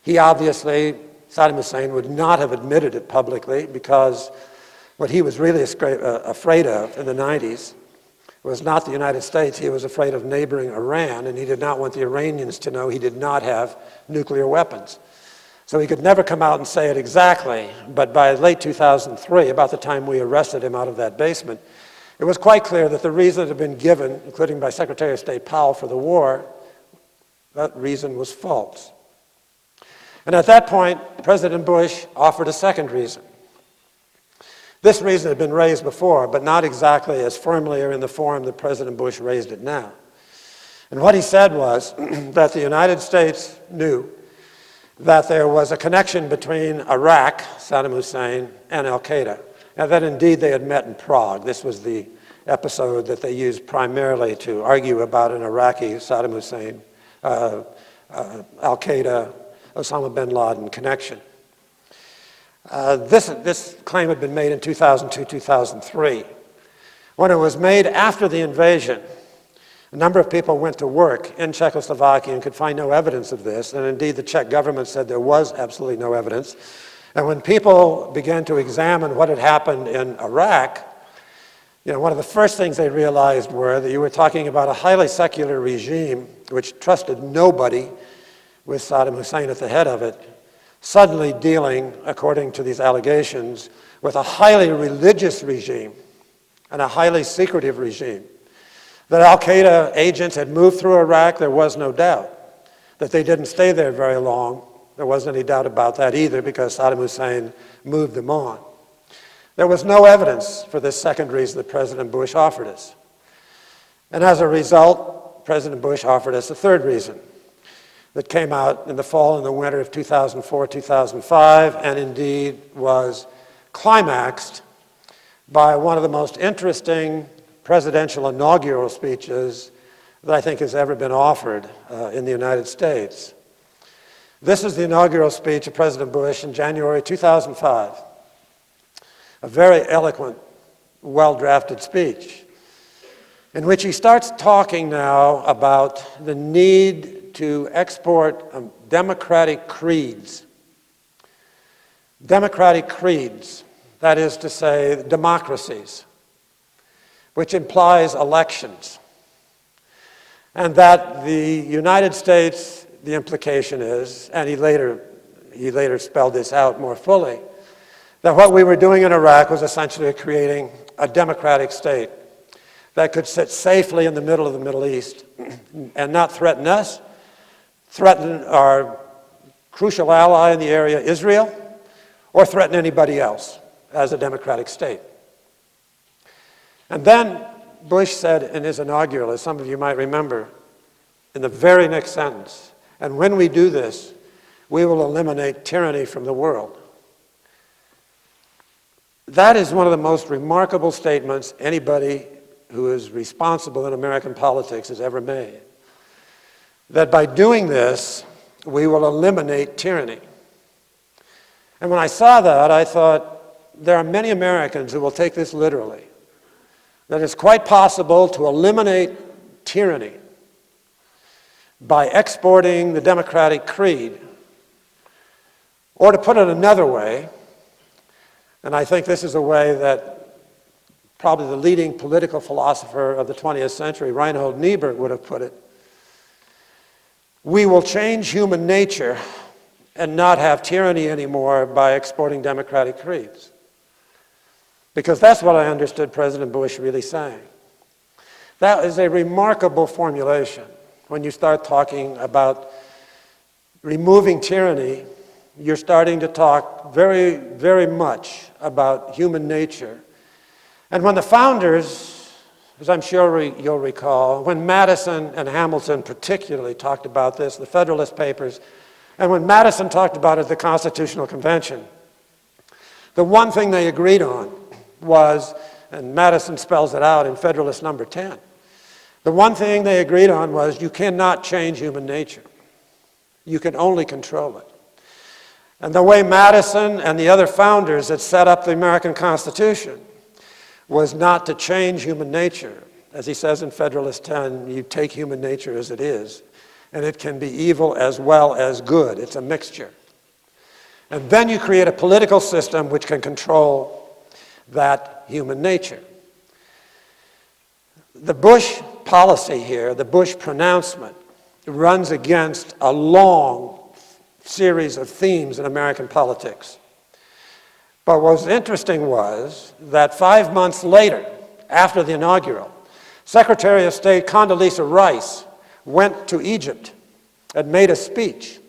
Saddam Hussein would not have admitted it publicly because what he was really afraid of in the 90s was not the United States. He was afraid of neighboring Iran, and he did not want the Iranians to know he did not have nuclear weapons. So he could never come out and say it exactly, but by late 2003, about the time we arrested him out of that basement, it was quite clear that the reason that had been given, including by Secretary of State Powell for the war, that reason was false. And at that point, President Bush offered a second reason. This reason had been raised before, but not exactly as firmly or in the form that President Bush raised it now. And what he said was that the United States knew that there was a connection between Iraq, Saddam Hussein, and al-Qaeda, and that indeed they had met in Prague. This was the episode that they used primarily to argue about an Iraqi Saddam Hussein, al-Qaeda, Osama bin Laden connection. This claim had been made in 2002, 2003. When it was made after the invasion, a number of people went to work in Czechoslovakia and could find no evidence of this, and indeed the Czech government said there was absolutely no evidence. And when people began to examine what had happened in Iraq, one of the first things they realized were that you were talking about a highly secular regime which trusted nobody, with Saddam Hussein at the head of it, suddenly dealing, according to these allegations, with a highly religious regime and a highly secretive regime. That al-Qaeda agents had moved through Iraq, there was no doubt. That they didn't stay there very long, there wasn't any doubt about that either, because Saddam Hussein moved them on. There was no evidence for this second reason that President Bush offered us. And as a result, President Bush offered us a third reason that came out in the fall and the winter of 2004, 2005, and indeed was climaxed by one of the most interesting presidential inaugural speeches that I think has ever been offered in the United States. This is the inaugural speech of President Bush in January 2005. A very eloquent, well-drafted speech in which he starts talking now about the need to export democratic creeds. Democratic creeds, that is to say, democracies, which implies elections. And that the United States, the implication is, and he later spelled this out more fully, that what we were doing in Iraq was essentially creating a democratic state. that could sit safely in the middle of the Middle East and not threaten us, threaten our crucial ally in the area, Israel, or threaten anybody else as a democratic state. And then Bush said in his inaugural, as some of you might remember, in the very next sentence, and when we do this, we will eliminate tyranny from the world. That is one of the most remarkable statements anybody who is responsible in American politics has ever made. That by doing this, we will eliminate tyranny. And when I saw that, I thought, there are many Americans who will take this literally. That it's quite possible to eliminate tyranny by exporting the democratic creed. Or to put it another way, and I think this is a way that probably the leading political philosopher of the 20th century, Reinhold Niebuhr, would have put it, we will change human nature and not have tyranny anymore by exporting democratic creeds. Because that's what I understood President Bush really saying. That is a remarkable formulation. When you start talking about removing tyranny, you're starting to talk very, very much about human nature. And when the founders, as I'm sure you'll recall, when Madison and Hamilton particularly talked about this, the Federalist Papers, and when Madison talked about it at the Constitutional Convention, the one thing they agreed on was, and Madison spells it out in Federalist Number 10, the one thing they agreed on was you cannot change human nature. You can only control it. And the way Madison and the other founders had set up the American Constitution was not to change human nature. As he says in Federalist 10, you take human nature as it is, and it can be evil as well as good. It's a mixture. And then you create a political system which can control that human nature. The Bush policy here, the Bush pronouncement, runs against a long series of themes in American politics. But what was interesting was that 5 months later, after the inaugural, Secretary of State Condoleezza Rice went to Egypt and made a speech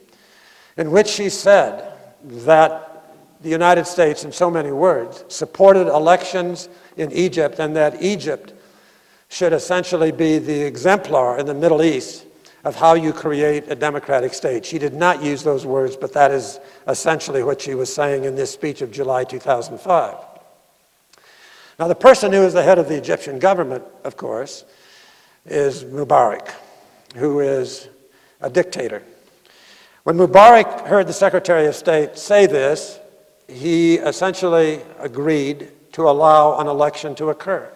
in which she said that the United States, in so many words, supported elections in Egypt and that Egypt should essentially be the exemplar in the Middle East of how you create a democratic state. She did not use those words, but that is essentially what she was saying in this speech of July 2005. Now, the person who is the head of the Egyptian government, of course, is Mubarak, who is a dictator. When Mubarak heard the Secretary of State say this, he essentially agreed to allow an election to occur.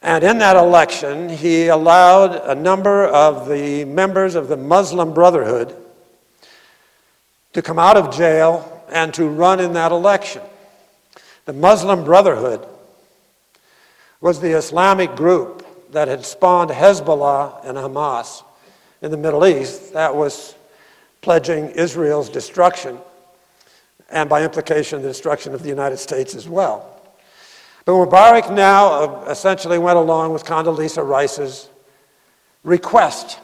And in that election, he allowed a number of the members of the Muslim Brotherhood to come out of jail and to run in that election. The Muslim Brotherhood was the Islamic group that had spawned Hezbollah and Hamas in the Middle East that was pledging Israel's destruction, and by implication, the destruction of the United States as well. But Mubarak now essentially went along with Condoleezza Rice's request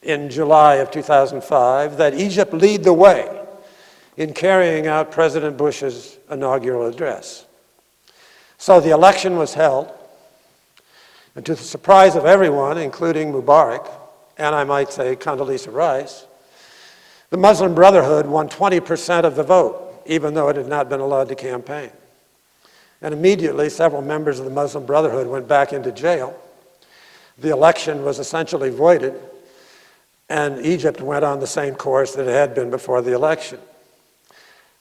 in July of 2005 that Egypt lead the way in carrying out President Bush's inaugural address. So the election was held, and to the surprise of everyone, including Mubarak, and I might say Condoleezza Rice, the Muslim Brotherhood won 20% of the vote, even though it had not been allowed to campaign. And immediately, several members of the Muslim Brotherhood went back into jail. The election was essentially voided, and Egypt went on the same course that it had been before the election.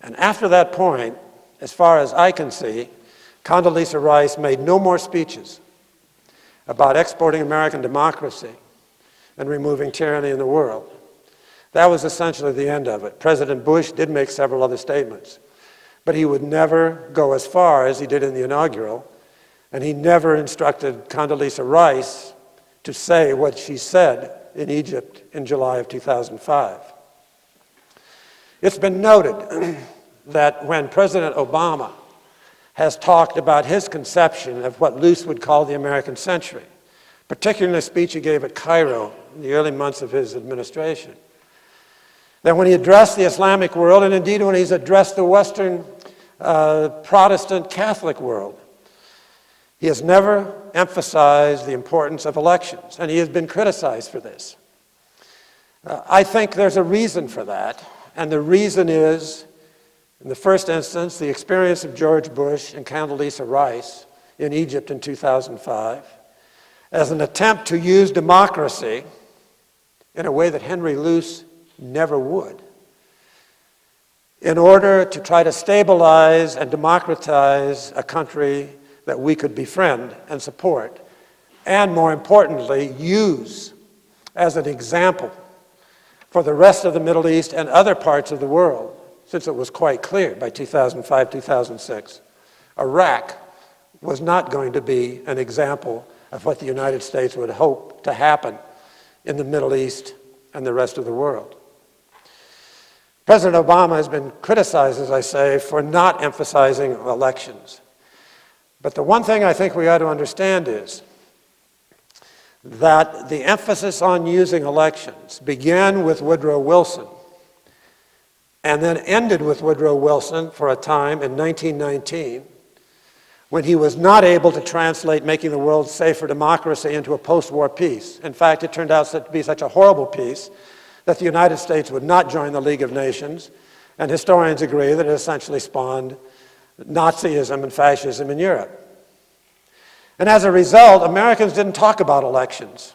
And after that point, as far as I can see, Condoleezza Rice made no more speeches about exporting American democracy and removing tyranny in the world. That was essentially the end of it. President Bush did make several other statements, but he would never go as far as he did in the inaugural, and he never instructed Condoleezza Rice to say what she said in Egypt in July of 2005. It's been noted that when President Obama has talked about his conception of what Luce would call the American century, particularly in a speech he gave at Cairo in the early months of his administration. That when he addressed the Islamic world, and indeed when he's addressed the Western Protestant Catholic world, he has never emphasized the importance of elections, and he has been criticized for this. I think there's a reason for that, and the reason is, in the first instance, the experience of George Bush and Condoleezza Rice in Egypt in 2005 as an attempt to use democracy in a way that Henry Luce never would, in order to try to stabilize and democratize a country that we could befriend and support, and more importantly, use as an example for the rest of the Middle East and other parts of the world, since it was quite clear by 2005, 2006, Iraq was not going to be an example of what the United States would hope to happen in the Middle East and the rest of the world. President Obama has been criticized, as I say, for not emphasizing elections. But the one thing I think we ought to understand is that the emphasis on using elections began with Woodrow Wilson and then ended with Woodrow Wilson for a time in 1919 when he was not able to translate making the world safe for democracy into a post-war peace. In fact, it turned out to be such a horrible peace that the United States would not join the League of Nations, and historians agree that it essentially spawned Nazism and fascism in Europe. And as a result, Americans didn't talk about elections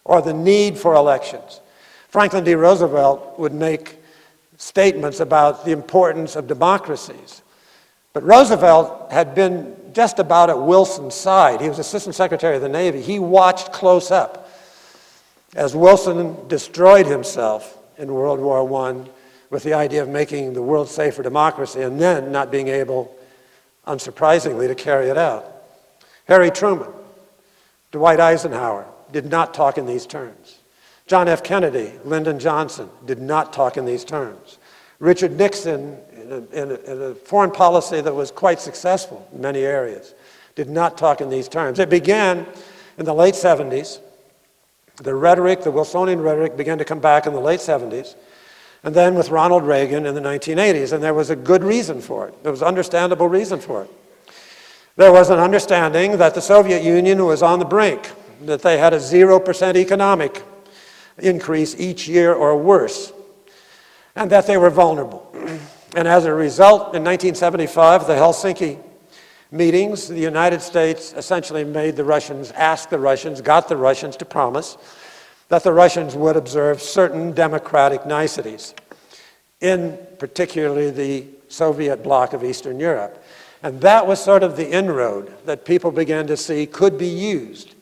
or the need for elections. Franklin D. Roosevelt would make statements about the importance of democracies. But Roosevelt had been just about at Wilson's side. He was Assistant Secretary of the Navy. He watched close up as Wilson destroyed himself in World War I with the idea of making the world safe for democracy and then not being able, unsurprisingly, to carry it out. Harry Truman, Dwight Eisenhower did not talk in these terms. John F. Kennedy, Lyndon Johnson did not talk in these terms. Richard Nixon, in a foreign policy that was quite successful in many areas, did not talk in these terms. It began in the late 70s. The rhetoric, the Wilsonian rhetoric, began to come back in the late 70s, and then with Ronald Reagan in the 1980s, and there was a good reason for it. There was an understandable reason for it. There was an understanding that the Soviet Union was on the brink, that they had a 0% economic increase each year or worse, and that they were vulnerable. And as a result, in 1975, the Helsinki meetings, the United States essentially made the Russians, asked the Russians, got the Russians to promise that the Russians would observe certain democratic niceties, in particularly the Soviet bloc of Eastern Europe. And that was sort of the inroad that people began to see could be used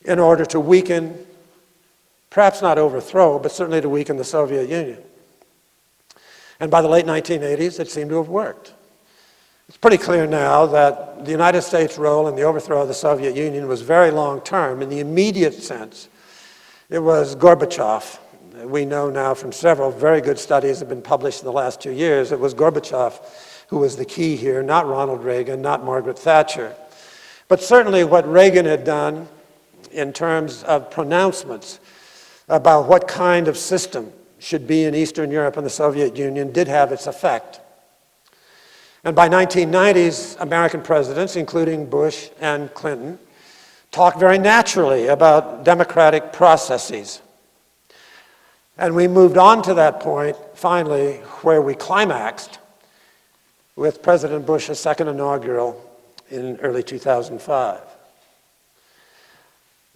in order to weaken, perhaps not overthrow, but certainly to weaken the Soviet Union. And by the late 1980s, it seemed to have worked. It's pretty clear now that the United States' role in the overthrow of the Soviet Union was very long-term. In the immediate sense, it was Gorbachev. We know now from several very good studies that have been published in the last 2 years, it was Gorbachev who was the key here, not Ronald Reagan, not Margaret Thatcher. But certainly what Reagan had done in terms of pronouncements about what kind of system should be in Eastern Europe and the Soviet Union did have its effect. And by 1990s, American presidents, including Bush and Clinton, talked very naturally about democratic processes. And we moved on to that point, finally, where we climaxed with President Bush's second inaugural in early 2005.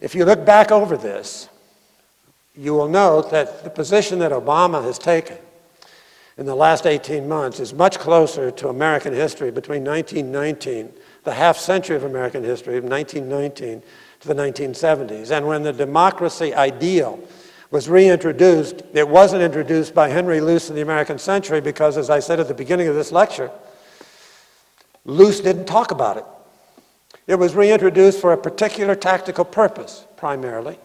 If you look back over this, you will note that the position that Obama has taken in the last 18 months is much closer to American history between 1919, the half century of American history, of 1919 to the 1970s. And when the democracy ideal was reintroduced, it wasn't introduced by Henry Luce in the American century because, as I said at the beginning of this lecture, Luce didn't talk about it. It was reintroduced for a particular tactical purpose, primarily,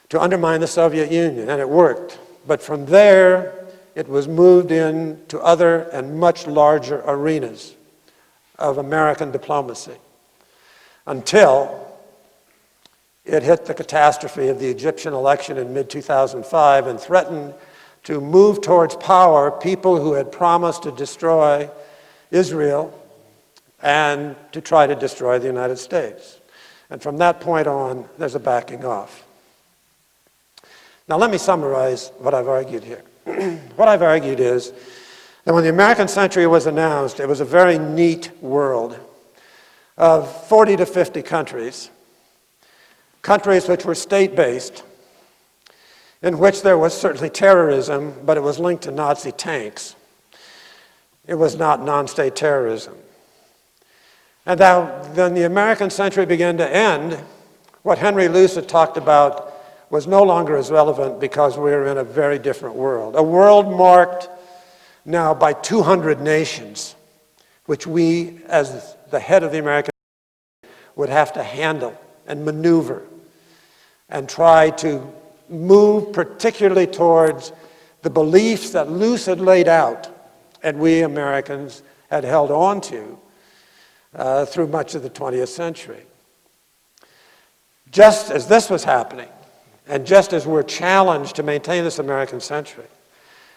to undermine the Soviet Union, and it worked. But from there, it was moved into other and much larger arenas of American diplomacy until it hit the catastrophe of the Egyptian election in mid-2005 and threatened to move towards power people who had promised to destroy Israel and to try to destroy the United States. And from that point on, there's a backing off. Now let me summarize what I've argued here. What I've argued is that when the American century was announced, it was a very neat world of 40 to 50 countries, countries which were state-based, in which there was certainly terrorism, but it was linked to Nazi tanks. It was not non-state terrorism. And then the American century began to end. What Henry Luce had talked about was no longer as relevant because we were in a very different world. A world marked now by 200 nations, which we, as the head of the American would have to handle and maneuver and try to move particularly towards the beliefs that Luce had laid out and we Americans had held on to through much of the 20th century. Just as this was happening, and just as we're challenged to maintain this American century,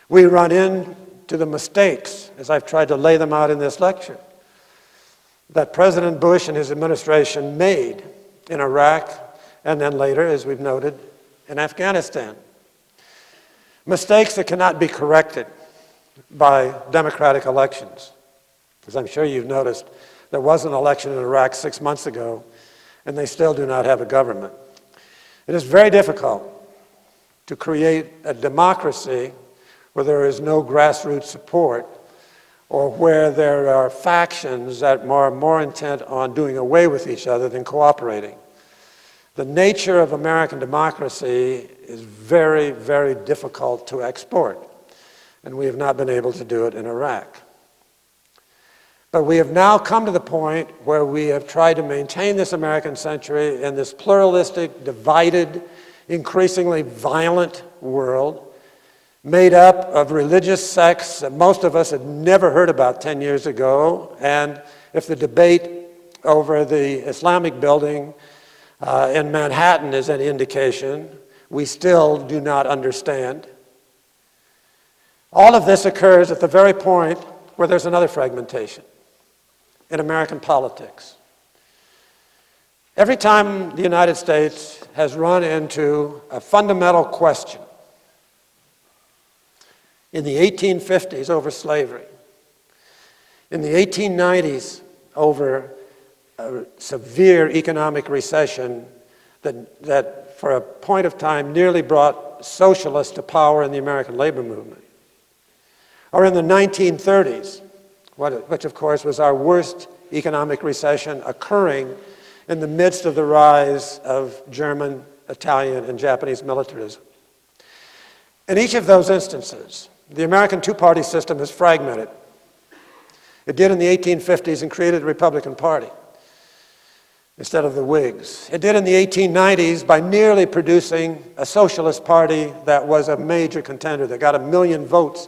we run into the mistakes, as I've tried to lay them out in this lecture, that President Bush and his administration made in Iraq, and then later, as we've noted, in Afghanistan. Mistakes that cannot be corrected by democratic elections. As I'm sure you've noticed, there was an election in Iraq 6 months ago, and they still do not have a government. It is very difficult to create a democracy where there is no grassroots support or where there are factions that are more intent on doing away with each other than cooperating. The nature of American democracy is very, very difficult to export, and we have not been able to do it in Iraq. But we have now come to the point where we have tried to maintain this American century in this pluralistic, divided, increasingly violent world made up of religious sects that most of us had never heard about 10 years ago. And if the debate over the Islamic building in Manhattan is any indication, we still do not understand. All of this occurs at the very point where there's another fragmentation in American politics. Every time the United States has run into a fundamental question, in the 1850s over slavery, in the 1890s over a severe economic recession that for a point of time nearly brought socialists to power in the American labor movement, or in the 1930s, which of course was our worst economic recession occurring in the midst of the rise of German, Italian, and Japanese militarism. In each of those instances, the American two-party system is fragmented. It did in the 1850s and created the Republican Party instead of the Whigs. It did in the 1890s by nearly producing a socialist party that was a major contender, that got 1 million votes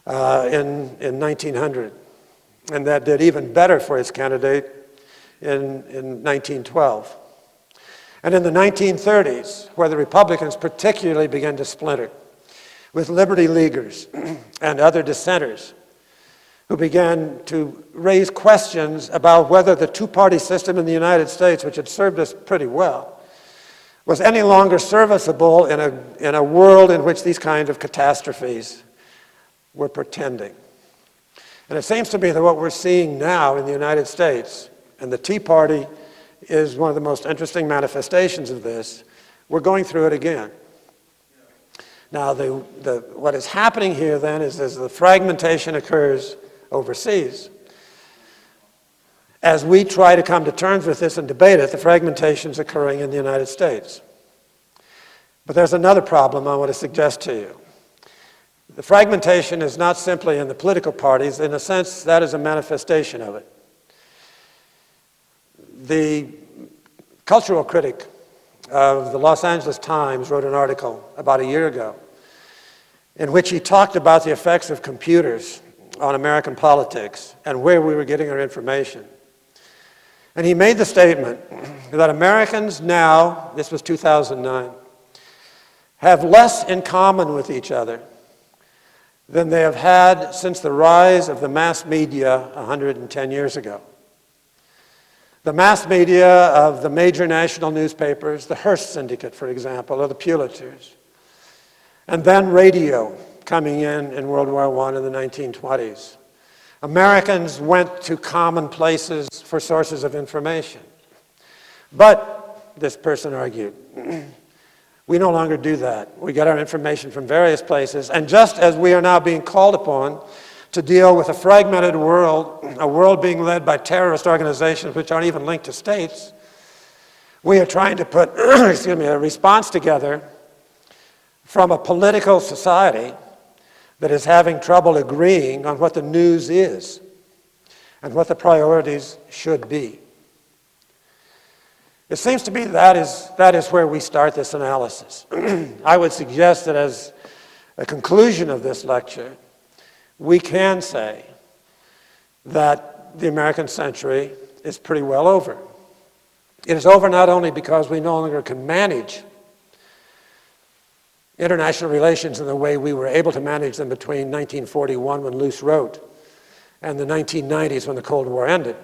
in 1900, and that did even better for its candidate in 1912. And in the 1930s, where the Republicans particularly began to splinter, with Liberty Leaguers and other dissenters who began to raise questions about whether the two-party system in the United States, which had served us pretty well, was any longer serviceable in a world in which these kinds of catastrophes were pretending. And it seems to me that what we're seeing now in the United States, and the Tea Party is one of the most interesting manifestations of this, we're going through it again. Now, what is happening here then is as the fragmentation occurs overseas, as we try to come to terms with this and debate it, the fragmentation is occurring in the United States. But there's another problem I want to suggest to you. The fragmentation is not simply in the political parties. In a sense, that is a manifestation of it. The cultural critic of the Los Angeles Times wrote an article about a year ago in which he talked about the effects of computers on American politics and where we were getting our information. And he made the statement that Americans now, this was 2009, have less in common with each other than they have had since the rise of the mass media 110 years ago. The mass media of the major national newspapers, the Hearst Syndicate, for example, or the Pulitzers, and then radio coming in World War I in the 1920s. Americans went to common places for sources of information. But, this person argued, we no longer do that. We get our information from various places, and just as we are now being called upon to deal with a fragmented world, a world being led by terrorist organizations which aren't even linked to states, we are trying to put a response together from a political society that is having trouble agreeing on what the news is and what the priorities should be. It seems to me that is where we start this analysis. I would suggest that as a conclusion of this lecture, we can say that the American century is pretty well over. It is over not only because we no longer can manage international relations in the way we were able to manage them between 1941, when Luce wrote, and the 1990s, when the Cold War ended.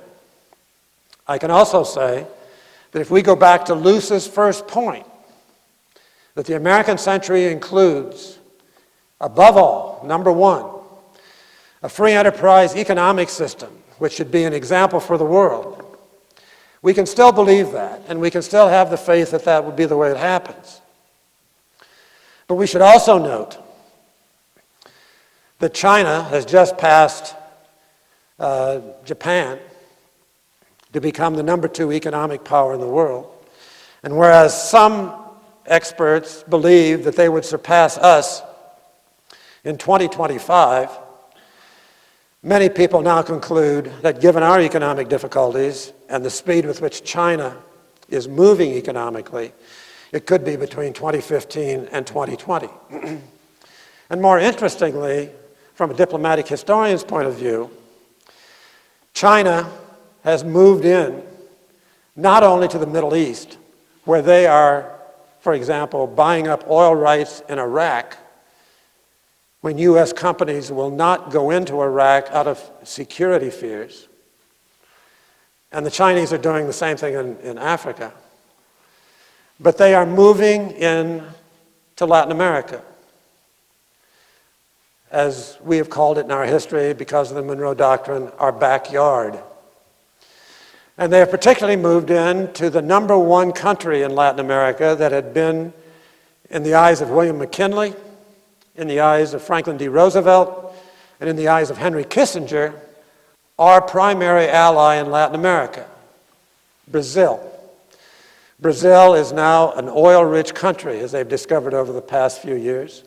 I can also say that if we go back to Luce's first point, that the American century includes, above all, number one, a free enterprise economic system, which should be an example for the world. We can still believe that, and we can still have the faith that that would be the way it happens. But we should also note that China has just passed Japan to become the number 2 economic power in the world. And whereas some experts believe that they would surpass us in 2025, many people now conclude that given our economic difficulties and the speed with which China is moving economically, it could be between 2015 and 2020. And more interestingly, from a diplomatic historian's point of view, China has moved in not only to the Middle East, where they are, for example, buying up oil rights in Iraq, when U.S. companies will not go into Iraq out of security fears. And the Chinese are doing the same thing in Africa. But they are moving in to Latin America, as we have called it in our history because of the Monroe Doctrine, our backyard. And they have particularly moved in to the number 1 country in Latin America that had been, in the eyes of William McKinley, in the eyes of Franklin D. Roosevelt, and in the eyes of Henry Kissinger, our primary ally in Latin America, Brazil. Brazil is now an oil-rich country, as they've discovered over the past few years.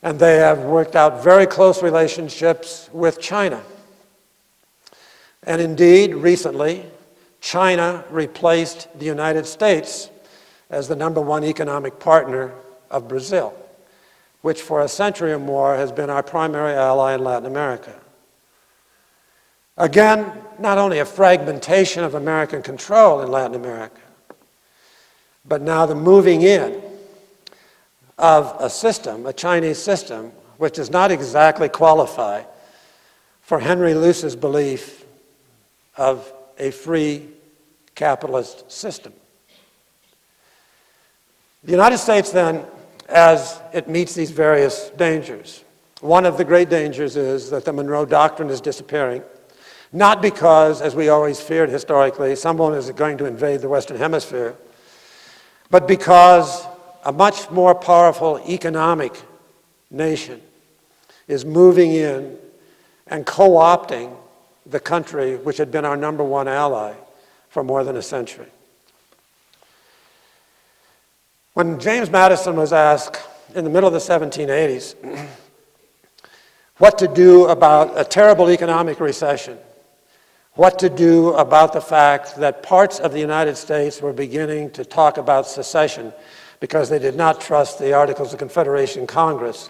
And they have worked out very close relationships with China. And indeed, recently, China replaced the United States as the number 1 economic partner of Brazil, which for a century or more has been our primary ally in Latin America. Again, not only a fragmentation of American control in Latin America, but now the moving in of a system, a Chinese system, which does not exactly qualify for Henry Luce's belief of a free capitalist system. The United States then, as it meets these various dangers, one of the great dangers is that the Monroe Doctrine is disappearing, not because, as we always feared historically, someone is going to invade the Western Hemisphere, but because a much more powerful economic nation is moving in and co-opting the country which had been our number 1 ally for more than a century. When James Madison was asked in the middle of the 1780s what to do about a terrible economic recession, what to do about the fact that parts of the United States were beginning to talk about secession because they did not trust the Articles of Confederation Congress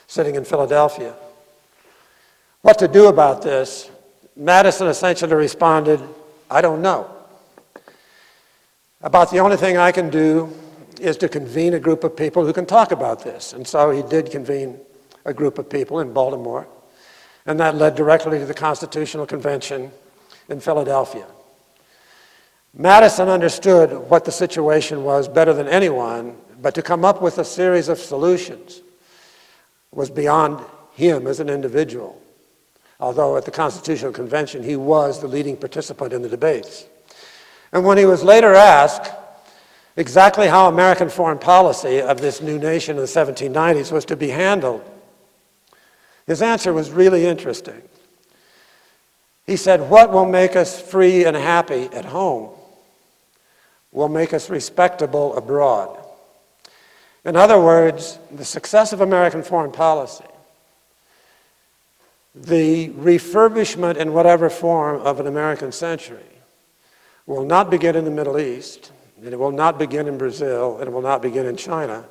sitting in Philadelphia. what to do about this, Madison essentially responded, I don't know. About the only thing I can do is to convene a group of people who can talk about this. And so he did convene a group of people in Baltimore, and that led directly to the Constitutional Convention in Philadelphia. Madison understood what the situation was better than anyone, but to come up with a series of solutions was beyond him as an individual. Although at the Constitutional Convention, he was the leading participant in the debates. And when he was later asked exactly how American foreign policy of this new nation in the 1790s was to be handled, his answer was really interesting. He said, what will make us free and happy at home will make us respectable abroad. In other words, the success of American foreign policy, the refurbishment in whatever form of an American century, will not begin in the Middle East, and it will not begin in Brazil, and it will not begin in China.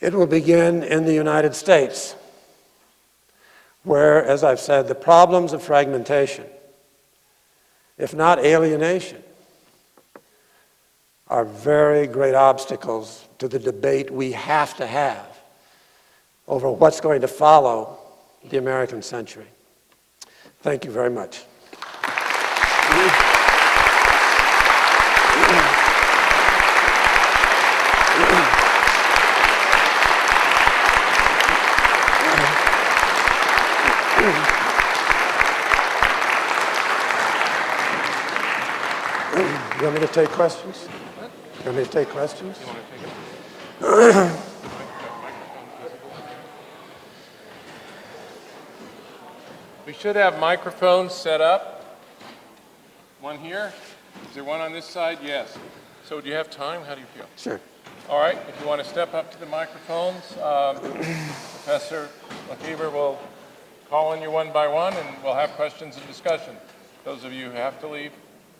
It will begin in the United States, where, as I've said, the problems of fragmentation, if not alienation, are very great obstacles to the debate we have to have over what's going to follow the American century. Thank you very much. You want me to take questions? You want me to take questions? We should have microphones set up. One here. Is there one on this side? Yes. So do you have time? How do you feel? Sure. All right. If you want to step up to the microphones, Professor McKeever will call on you one by one, and we'll have questions and discussion. Those of you who have to leave,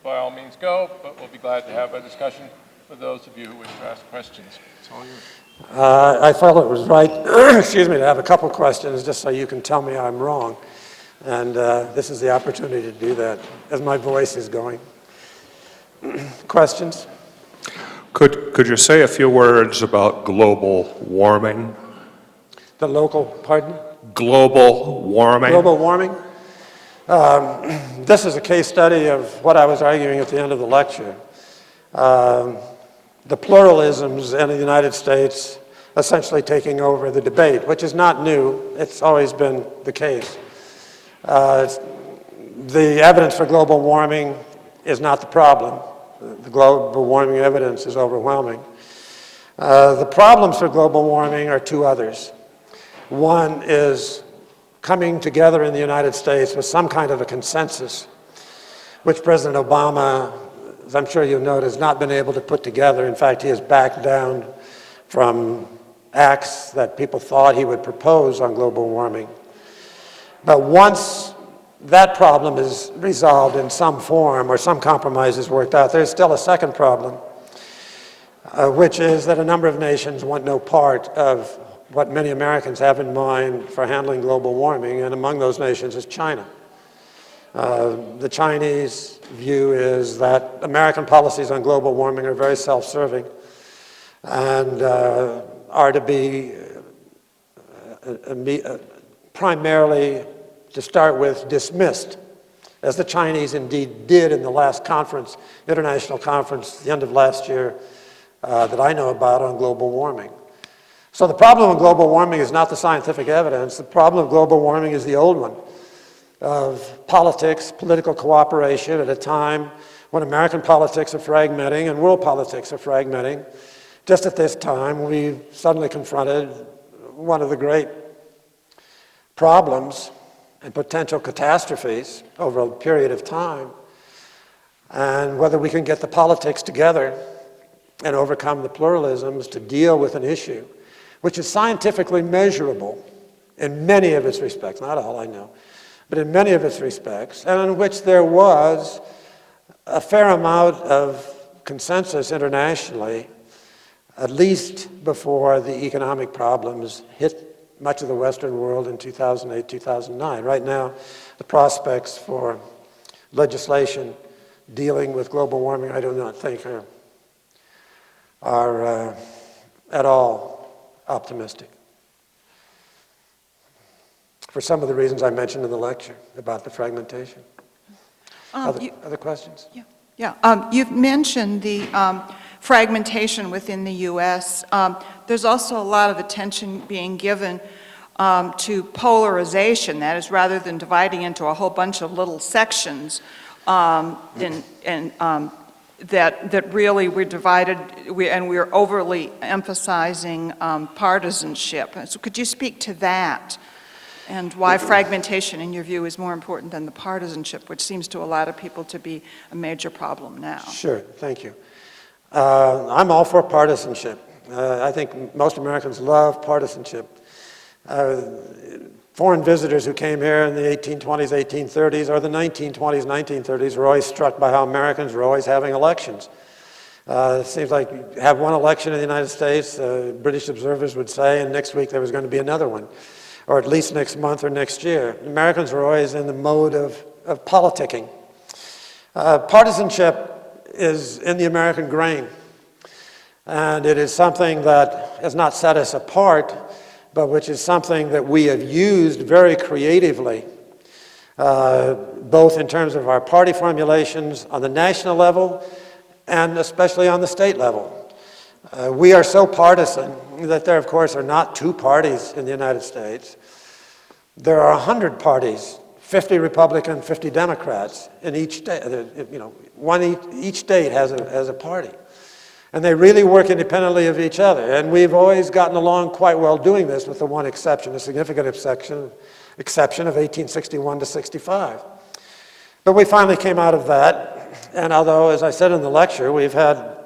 by all means go, but we'll be glad to have a discussion for those of you who wish to ask questions. It's all yours. I felt it was right, excuse me, to have a couple questions just so you can tell me I'm wrong. And this is the opportunity to do that as my voice is going. Questions? Could you say a few words about global warming? The local, pardon? Global warming? Global warming? This is a case study of what I was arguing at the end of the lecture. The pluralisms in the United States essentially taking over the debate, which is not new. It's always been the case. The evidence for global warming is not the problem. The global warming evidence is overwhelming. The problems for global warming are two others. One is coming together in the United States with some kind of a consensus, which President Obama, as I'm sure you note, has not been able to put together. In fact, he has backed down from acts that people thought he would propose on global warming. But once that problem is resolved in some form or some compromise is worked out, there's still a second problem, which is that a number of nations want no part of what many Americans have in mind for handling global warming, and among those nations is China. The Chinese view is that American policies on global warming are very self-serving and are to be primarily, to start with, dismissed, as the Chinese indeed did in the last conference, international conference, the end of last year, that I know about on global warming. So the problem of global warming is not the scientific evidence. The problem of global warming is the old one of politics, political cooperation at a time when American politics are fragmenting and world politics are fragmenting. Just at this time, we've suddenly confronted one of the great problems and potential catastrophes over a period of time, and whether we can get the politics together and overcome the pluralisms to deal with an issue which is scientifically measurable in many of its respects, not all I know, but in many of its respects, and in which there was a fair amount of consensus internationally, at least before the economic problems hit much of the Western world in 2008, 2009. Right now, the prospects for legislation dealing with global warming, I do not think are at all optimistic, for some of the reasons I mentioned in the lecture about the fragmentation. Other questions? You've mentioned the fragmentation within the U.S. There's also a lot of attention being given to polarization. That is, rather than dividing into a whole bunch of little sections, that really we're divided, and we're overly emphasizing partisanship. So could you speak to that? And why fragmentation, in your view, is more important than the partisanship, which seems to a lot of people to be a major problem now? Sure, thank you. I'm all for partisanship. I think most Americans love partisanship. Foreign visitors who came here in the 1820s, 1830s, or the 1920s, 1930s were always struck by how Americans were always having elections. It seems like you have one election in the United States, British observers would say, and next week there was going to be another one, or at least next month or next year. Americans were always in the mode of politicking. Partisanship is in the American grain, and it is something that has not set us apart, but which is something that we have used very creatively, both in terms of our party formulations on the national level and especially on the state level. We are so partisan that there, of course, are not two parties in the United States. There are 100 parties, 50 Republican, 50 Democrats in each state. Each state has a party. And they really work independently of each other. And we've always gotten along quite well doing this, with the one exception, a significant exception of 1861 to 65. But we finally came out of that. And although, as I said in the lecture, we've had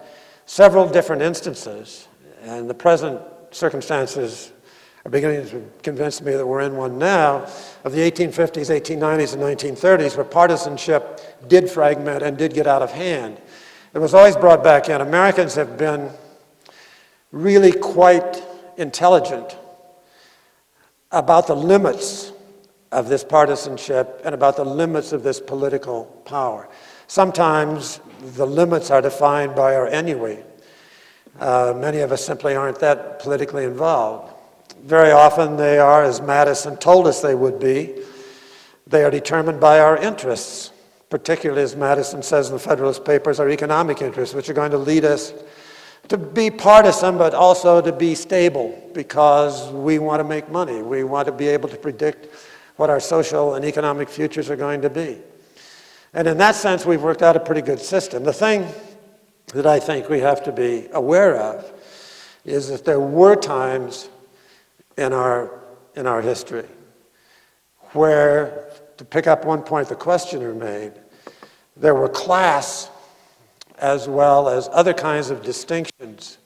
several different instances, and the present circumstances are beginning to convince me that we're in one now, of the 1850s, 1890s, and 1930s, where partisanship did fragment and did get out of hand. It was always brought back in. Americans have been really quite intelligent about the limits of this partisanship and about the limits of this political power. Sometimes the limits are defined by our ennui. Many of us simply aren't that politically involved. Very often they are, as Madison told us they would be, they are determined by our interests, particularly, as Madison says in the Federalist Papers, our economic interests, which are going to lead us to be partisan, but also to be stable, because we want to make money. We want to be able to predict what our social and economic futures are going to be. And in that sense, we've worked out a pretty good system. The thing that I think we have to be aware of is that there were times in our history where, to pick up one point the questioner made, there were class as well as other kinds of distinctions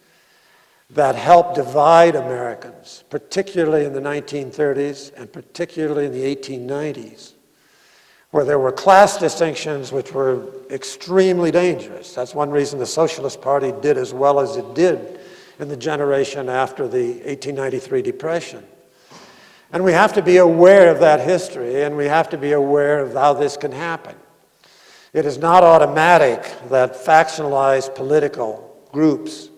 that helped divide Americans, particularly in the 1930s and particularly in the 1890s, where there were class distinctions which were extremely dangerous. That's one reason the Socialist Party did as well as it did in the generation after the 1893 Depression. And we have to be aware of that history, and we have to be aware of how this can happen. It is not automatic that factionalized political groups,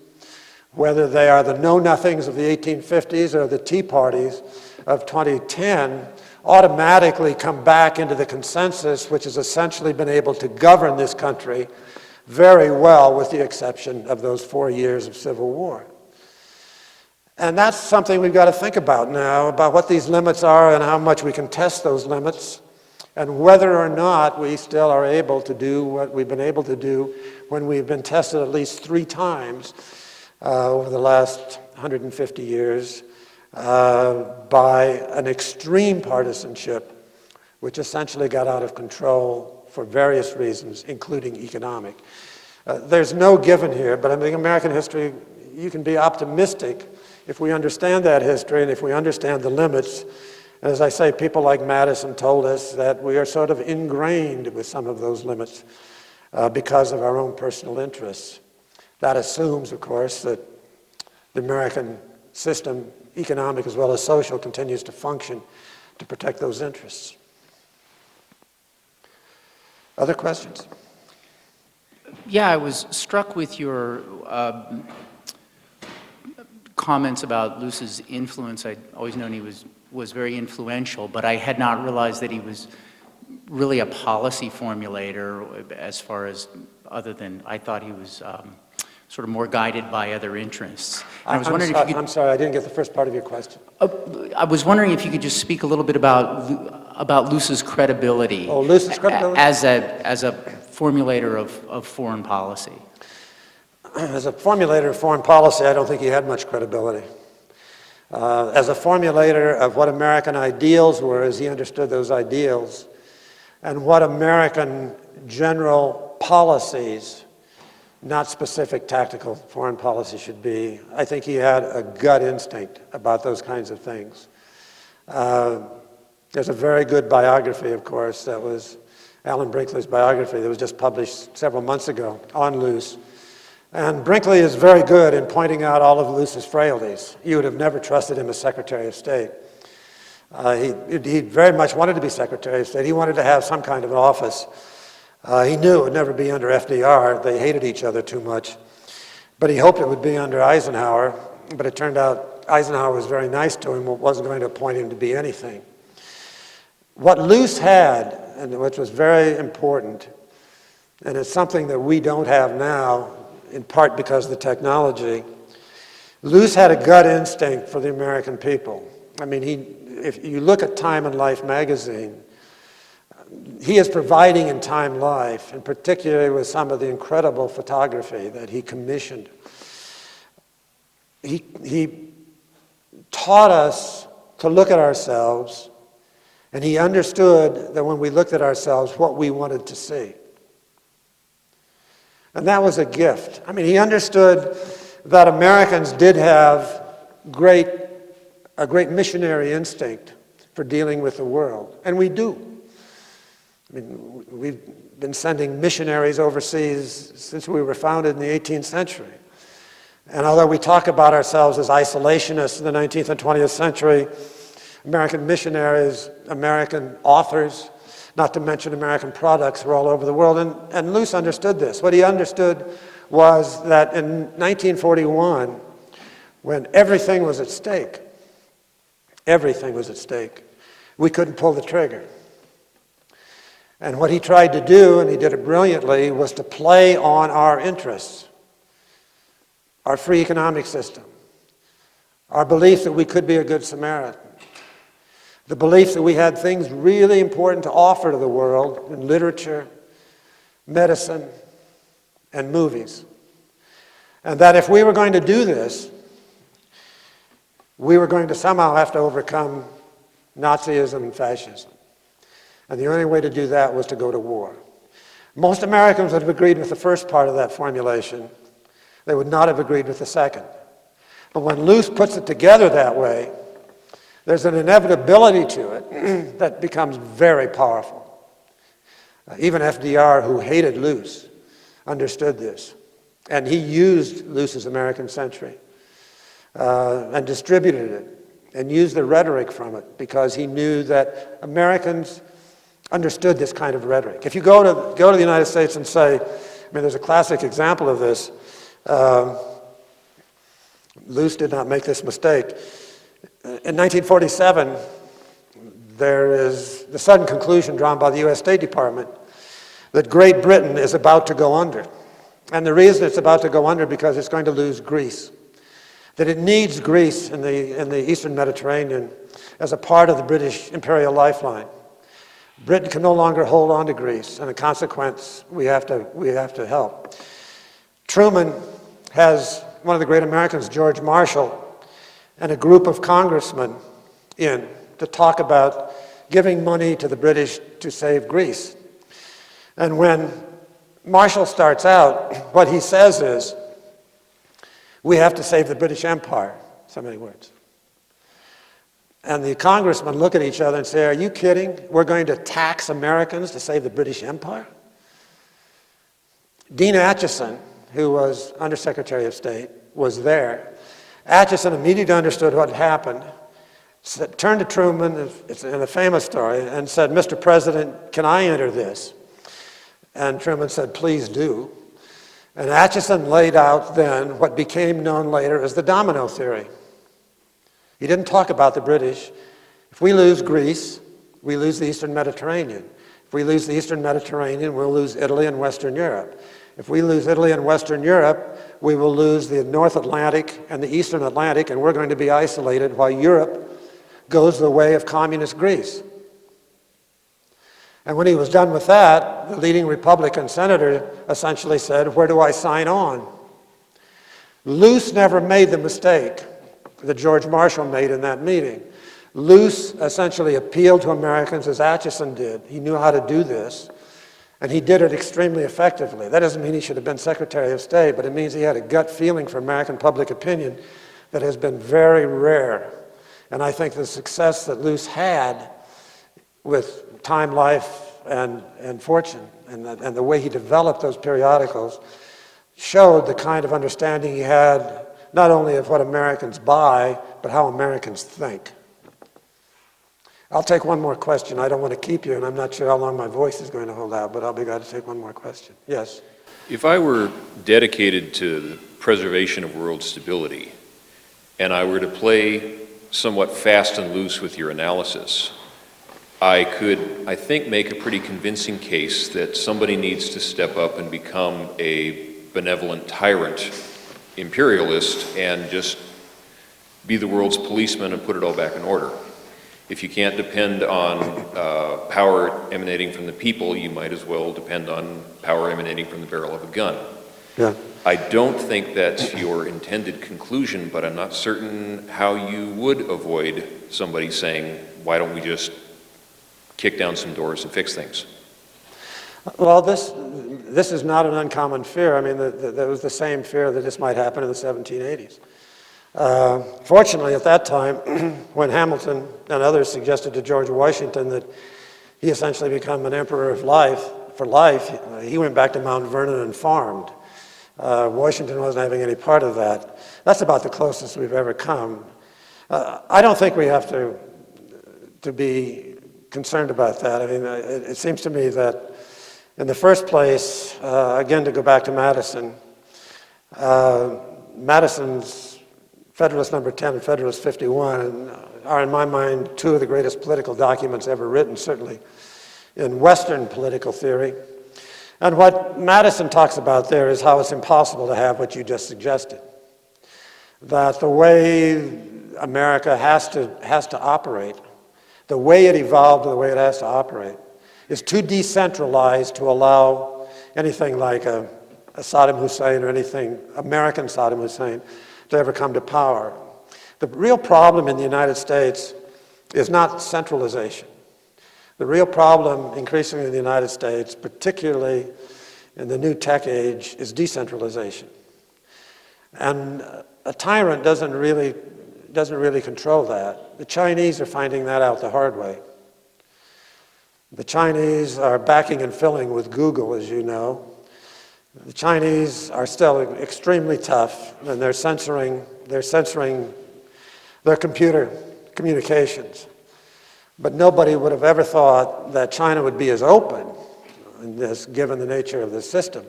whether they are the know-nothings of the 1850s or the Tea Parties of 2010, automatically come back into the consensus which has essentially been able to govern this country very well, with the exception of those 4 years of civil war. And that's something we've got to think about now, about what these limits are and how much we can test those limits, and whether or not we still are able to do what we've been able to do when we've been tested at least 3 times over the last 150 years by an extreme partisanship, which essentially got out of control for various reasons, including economic. There's no given here, but I think American history, you can be optimistic if we understand that history and if we understand the limits. And as I say, people like Madison told us that we are sort of ingrained with some of those limits because of our own personal interests. That assumes, of course, that the American system economic as well as social, continues to function to protect those interests. Other questions? Yeah, I was struck with your comments about Luce's influence. I'd always known he was very influential, but I had not realized that he was really a policy formulator as far as, other than, I thought he was sort of more guided by other interests. And I was wondering if you could... I'm sorry, I didn't get the first part of your question. I was wondering if you could just speak a little bit about Luce's credibility. Oh, Luce's credibility? As a formulator of foreign policy. As a formulator of foreign policy, I don't think he had much credibility. As a formulator of what American ideals were, as he understood those ideals, and what American general policies, not specific tactical foreign policy, should be, I think he had a gut instinct about those kinds of things. There's a very good biography, of course, that was Alan Brinkley's biography that was just published several months ago on Luce. And Brinkley is very good in pointing out all of Luce's frailties. You would have never trusted him as Secretary of State. He very much wanted to be Secretary of State. He wanted to have some kind of an office. He knew it would never be under FDR. They hated each other too much. But he hoped it would be under Eisenhower. But it turned out Eisenhower was very nice to him, wasn't going to appoint him to be anything. What Luce had, and which was very important, and it's something that we don't have now, in part because of the technology, Luce had a gut instinct for the American people. I mean, if you look at Time and Life magazine, he is providing in Time Life, and particularly with some of the incredible photography that he commissioned. He taught us to look at ourselves, and he understood that when we looked at ourselves, what we wanted to see. And that was a gift. I mean, he understood that Americans did have a great missionary instinct for dealing with the world, and we do. I mean, we've been sending missionaries overseas since we were founded in the 18th century. And although we talk about ourselves as isolationists in the 19th and 20th century, American missionaries, American authors, not to mention American products, were all over the world. And Luce understood this. What he understood was that in 1941, when everything was at stake, we couldn't pull the trigger. And what he tried to do, and he did it brilliantly, was to play on our interests, our free economic system, our belief that we could be a good Samaritan, the belief that we had things really important to offer to the world in literature, medicine, and movies. And that if we were going to do this, we were going to somehow have to overcome Nazism and fascism. And the only way to do that was to go to war. Most Americans would have agreed with the first part of that formulation. They would not have agreed with the second. But when Luce puts it together that way, there's an inevitability to it that becomes very powerful. Even FDR, who hated Luce, understood this. And he used Luce's American Century and distributed it and used the rhetoric from it because he knew that Americans understood this kind of rhetoric. If you go to the United States and say, I mean, there's a classic example of this. Luce did not make this mistake. In 1947, there is the sudden conclusion drawn by the U.S. State Department that Great Britain is about to go under. And the reason it's about to go under because it's going to lose Greece. That it needs Greece in the Eastern Mediterranean as a part of the British imperial lifeline. Britain can no longer hold on to Greece, and in consequence, we have to help. Truman has one of the great Americans, George Marshall, and a group of congressmen in to talk about giving money to the British to save Greece. And when Marshall starts out, what he says is, we have to save the British Empire, so many words. And the congressmen look at each other and say, are you kidding? We're going to tax Americans to save the British Empire? Dean Acheson, who was Undersecretary of State, was there. Atchison immediately understood what had happened, turned to Truman, it's in a famous story, and said, "Mr. President, can I enter this?" And Truman said, "Please do." And Atchison laid out then what became known later as the domino theory. He didn't talk about the British. If we lose Greece, we lose the Eastern Mediterranean. If we lose the Eastern Mediterranean, we'll lose Italy and Western Europe. If we lose Italy and Western Europe, we will lose the North Atlantic and the Eastern Atlantic, and we're going to be isolated while Europe goes the way of communist Greece. And when he was done with that, the leading Republican senator essentially said, "Where do I sign on?" Luce never made the mistake that George Marshall made in that meeting. Luce essentially appealed to Americans as Atchison did. He knew how to do this, and he did it extremely effectively. That doesn't mean he should have been Secretary of State, but it means he had a gut feeling for American public opinion that has been very rare. And I think the success that Luce had with Time, Life, and Fortune, and the way he developed those periodicals, showed the kind of understanding he had not only of what Americans buy, but how Americans think. I'll take one more question. I don't want to keep you, and I'm not sure how long my voice is going to hold out, but I'll be glad to take one more question. Yes? If I were dedicated to the preservation of world stability, and I were to play somewhat fast and loose with your analysis, I could, I think, make a pretty convincing case that somebody needs to step up and become a benevolent tyrant imperialist and just be the world's policeman and put it all back in order. If you can't depend on power emanating from the people, you might as well depend on power emanating from the barrel of a gun. Yeah. I don't think that's your intended conclusion, but I'm not certain how you would avoid somebody saying, why don't we just kick down some doors and fix things? Well, this is not an uncommon fear. I mean, there was the same fear that this might happen in the 1780s. Fortunately, at that time, when Hamilton and others suggested to George Washington that he essentially become an emperor of life, for life, he went back to Mount Vernon and farmed. Washington wasn't having any part of that. That's about the closest we've ever come. I don't think we have to be concerned about that. I mean, it seems to me that in the first place, again, to go back to Madison, Madison's Federalist Number 10 and Federalist 51 are, in my mind, two of the greatest political documents ever written, certainly in Western political theory. And what Madison talks about there is how it's impossible to have what you just suggested. That the way America has to operate, the way it evolved and the way it has to operate, is too decentralized to allow anything like a Saddam Hussein or anything, American Saddam Hussein, to ever come to power. The real problem in the United States is not centralization. The real problem increasingly in the United States, particularly in the new tech age, is decentralization. And a tyrant doesn't really control that. The Chinese are finding that out the hard way. The Chinese are backing and filling with Google, as you know. The Chinese are still extremely tough, and they're censoring their computer communications. But nobody would have ever thought that China would be as open in this, given the nature of the system.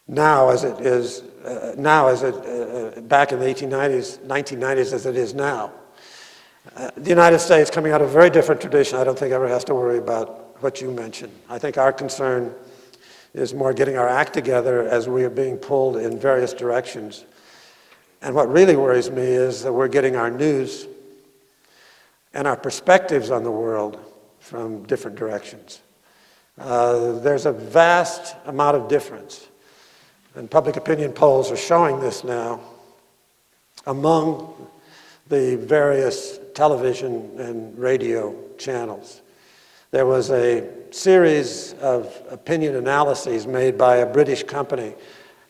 Now, as it is, back in the 1990s, as it is now. The United States, coming out of a very different tradition, I don't think ever has to worry about what you mentioned. I think our concern is more getting our act together as we are being pulled in various directions. And what really worries me is that we're getting our news and our perspectives on the world from different directions. There's a vast amount of difference, and public opinion polls are showing this now, among the various television and radio channels. There was a series of opinion analyses made by a British company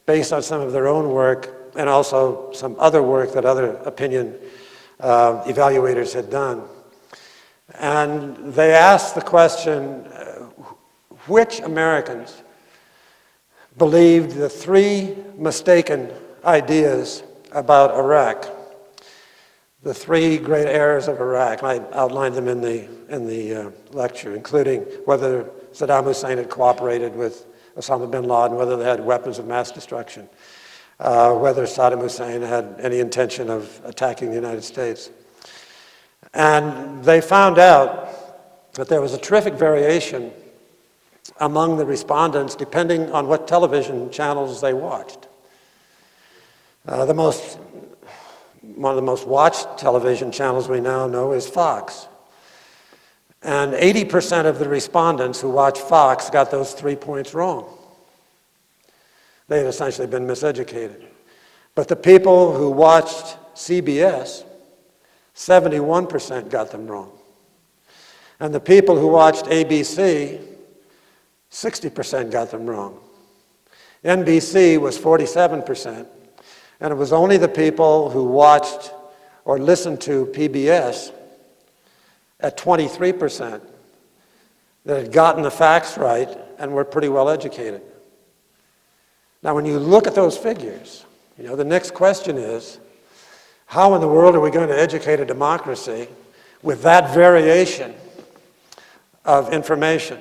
based on some of their own work and also some other work that other opinion evaluators had done. And they asked the question, which Americans believed the three mistaken ideas about Iraq? the three great errors of Iraq. I outlined them in the lecture, including whether Saddam Hussein had cooperated with Osama bin Laden, whether they had weapons of mass destruction, whether Saddam Hussein had any intention of attacking the United States. And they found out that there was a terrific variation among the respondents depending on what television channels they watched. One of the most watched television channels we now know is Fox. And 80% of the respondents who watched Fox got those 3 points wrong. They had essentially been miseducated. But the people who watched CBS, 71% got them wrong. And the people who watched ABC, 60% got them wrong. NBC was 47%, and it was only the people who watched or listened to PBS at 23% that had gotten the facts right and were pretty well educated. Now, when you look at those figures, the next question is, how in the world are we going to educate a democracy with that variation of information?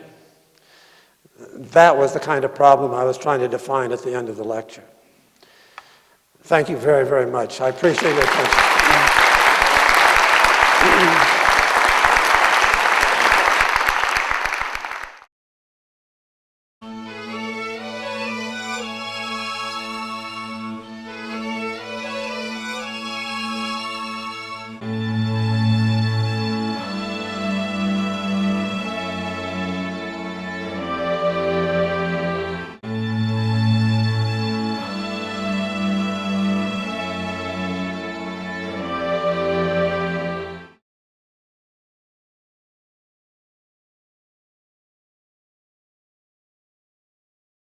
That was the kind of problem I was trying to define at the end of the lecture. Thank you very, very much. I appreciate your attention.